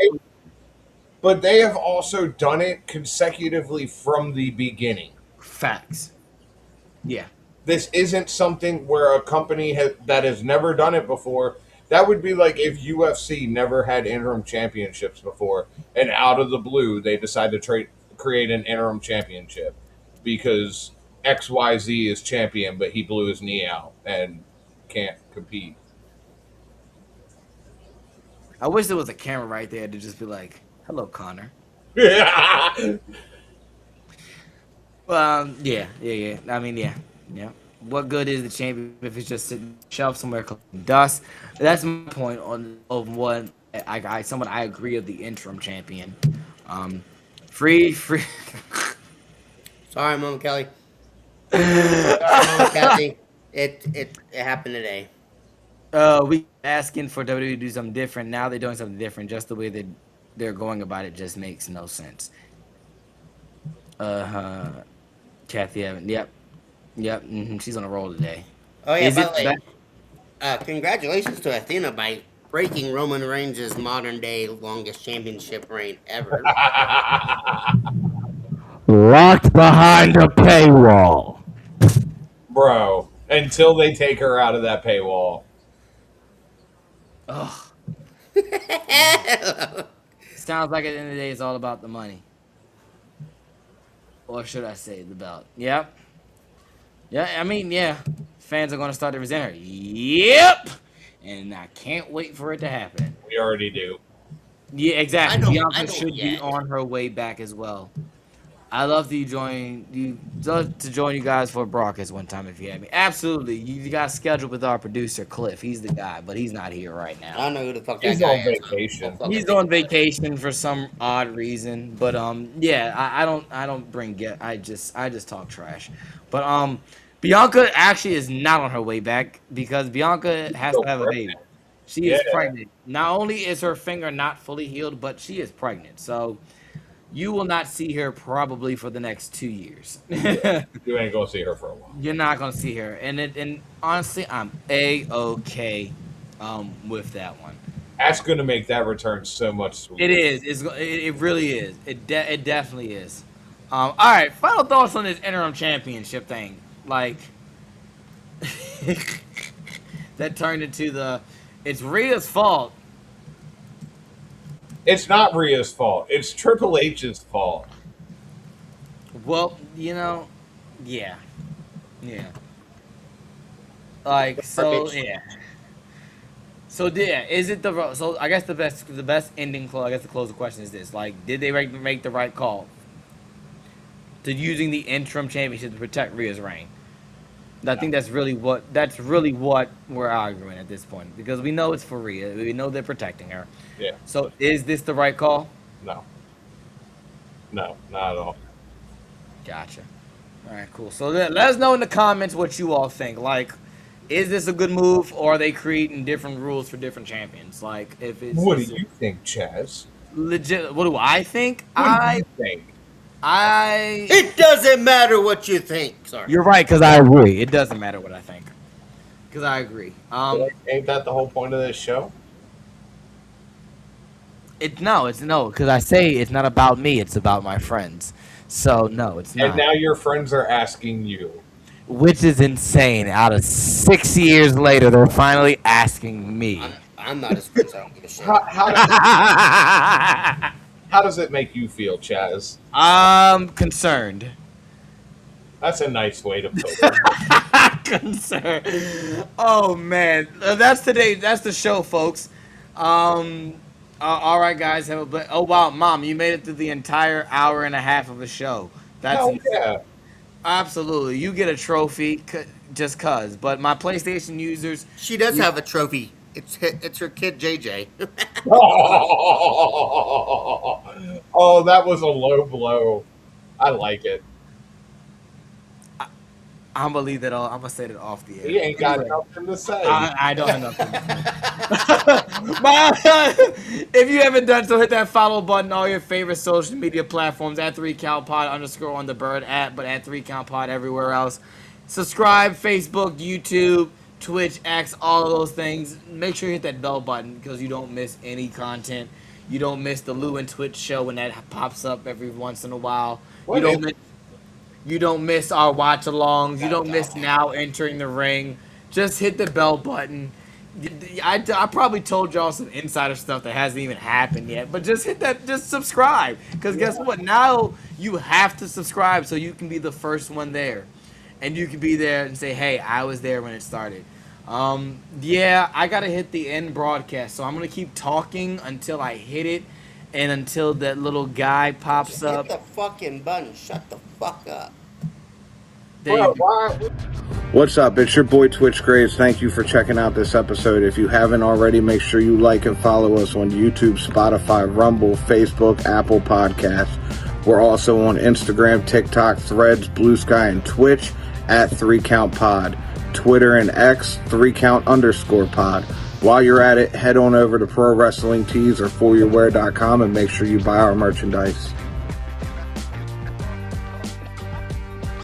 But they have also done it consecutively from the beginning. Facts. Yeah. This isn't something where a company that has never done it before. That would be like if UFC never had interim championships before, and out of the blue they decide to create an interim championship because XYZ is champion, but he blew his knee out and can't compete. I wish there was a camera right there to just be like, "Hello, Connor." Yeah. I mean, yeah. What good is the champion if it's just sitting on the shelf somewhere collecting dust? That's my point of what somewhat I agree of the interim champion. Free. Sorry, Mama Kelly. Sorry, Mama Kathy. It happened today. We asking for WWE to do something different. Now they're doing something different. Just the way that they're going about it just makes no sense. Kathy Evans. Yep. She's on a roll today. Oh yeah, by the way, congratulations to Athena by breaking Roman Reigns' modern day longest championship reign ever. Locked behind a paywall. Bro, until they take her out of that paywall. Ugh. Sounds like at the end of the day, it's all about the money. Or should I say the belt? Yep. Yeah, I mean, yeah. Fans are going to start to resent her. Yep. And I can't wait for it to happen. We already do. Yeah, exactly. I Bianca don't should be yet. on her way back as well. I love to join you guys for broadcast one time if you have me. Absolutely. You got scheduled with our producer Cliff. He's the guy, but he's not here right I now. don't know who the fuck He's that guy on is. vacation. He's on vacation for some odd reason. But yeah, I don't bring I just talk trash. But Bianca actually is not on her way back because Bianca has to have a baby. She is pregnant. Not only is her finger not fully healed, but she is pregnant. So you will not see her probably for the next 2 years. You ain't gonna see her for a while. You're not gonna see her, and honestly, I'm a-okay with that one. That's gonna make that return so much sweeter. It is. It really is. It definitely is. All right. Final thoughts on this interim championship thing. Like that turned into it's Rhea's fault. It's not Rhea's fault. It's Triple H's fault. Well, yeah. Like so, yeah. So yeah, is it so? I guess the best ending close. I guess the closing question is this: like, did they make the right call to using the interim championship to protect Rhea's reign? I think that's really what we're arguing at this point because we know it's for Rhea. We know they're protecting her. Yeah. So is this the right call? No, not at all. Gotcha. All right, cool. So let us know in the comments what you all think. Like, is this a good move, or are they creating different rules for different champions? Like, if it's What do you think, Chaz? legit, what do I think? What do you think? It doesn't matter what you think. Sorry. You're right, because I agree. It doesn't matter what I think, because I agree. Ain't that the whole point of this show? It's no, because I say it's not about me. It's about my friends. So no, it's not. And now your friends are asking you. Which is insane. Out of 6 years later, they're finally asking me. I'm not his friend, so I don't give a shit. How does it make you feel, Chaz? I'm concerned. That's a nice way to put it. Concerned. Oh man, that's today. That's the show, folks. All right, guys. Oh wow, Mom, you made it through the entire hour and a half of a show. That's Hell yeah. absolutely. You get a trophy just cause. But my PlayStation users, She does have a trophy. It's her kid JJ. Oh, that was a low blow. I like it. I'm gonna leave that. I'm gonna say that off the air. He ain't got nothing to say. I don't have nothing. If you haven't done so, hit that follow button. All your favorite social media platforms at 3CountPod _ on the bird at, but at 3CountPod everywhere else. Subscribe, Facebook, YouTube, Twitch, X, all of those things. Make sure you hit that bell button because you don't miss any content. You don't miss the Lou and Twitch show when that pops up every once in a while. You don't miss our watch-alongs. You don't miss now entering the ring. Just hit the bell button. I probably told y'all some insider stuff that hasn't even happened yet, but just hit that. Just subscribe, because guess what? Now you have to subscribe so you can be the first one there, and you can be there and say, "Hey, I was there when it started." Yeah, I gotta hit the end broadcast, so I'm gonna keep talking until I hit it, and until that little guy pops up. Hit the fucking button. Shut the fuck up. There you go. What's up? It's your boy Twitch Graves. Thank you for checking out this episode. If you haven't already, make sure you like and follow us on YouTube, Spotify, Rumble, Facebook, Apple Podcasts. We're also on Instagram, TikTok, Threads, Blue Sky, and Twitch at 3CountPod. Twitter and X, 3count_pod. While you're at it, head on over to Pro Wrestling Tees or ForYourWear.com and make sure you buy our merchandise.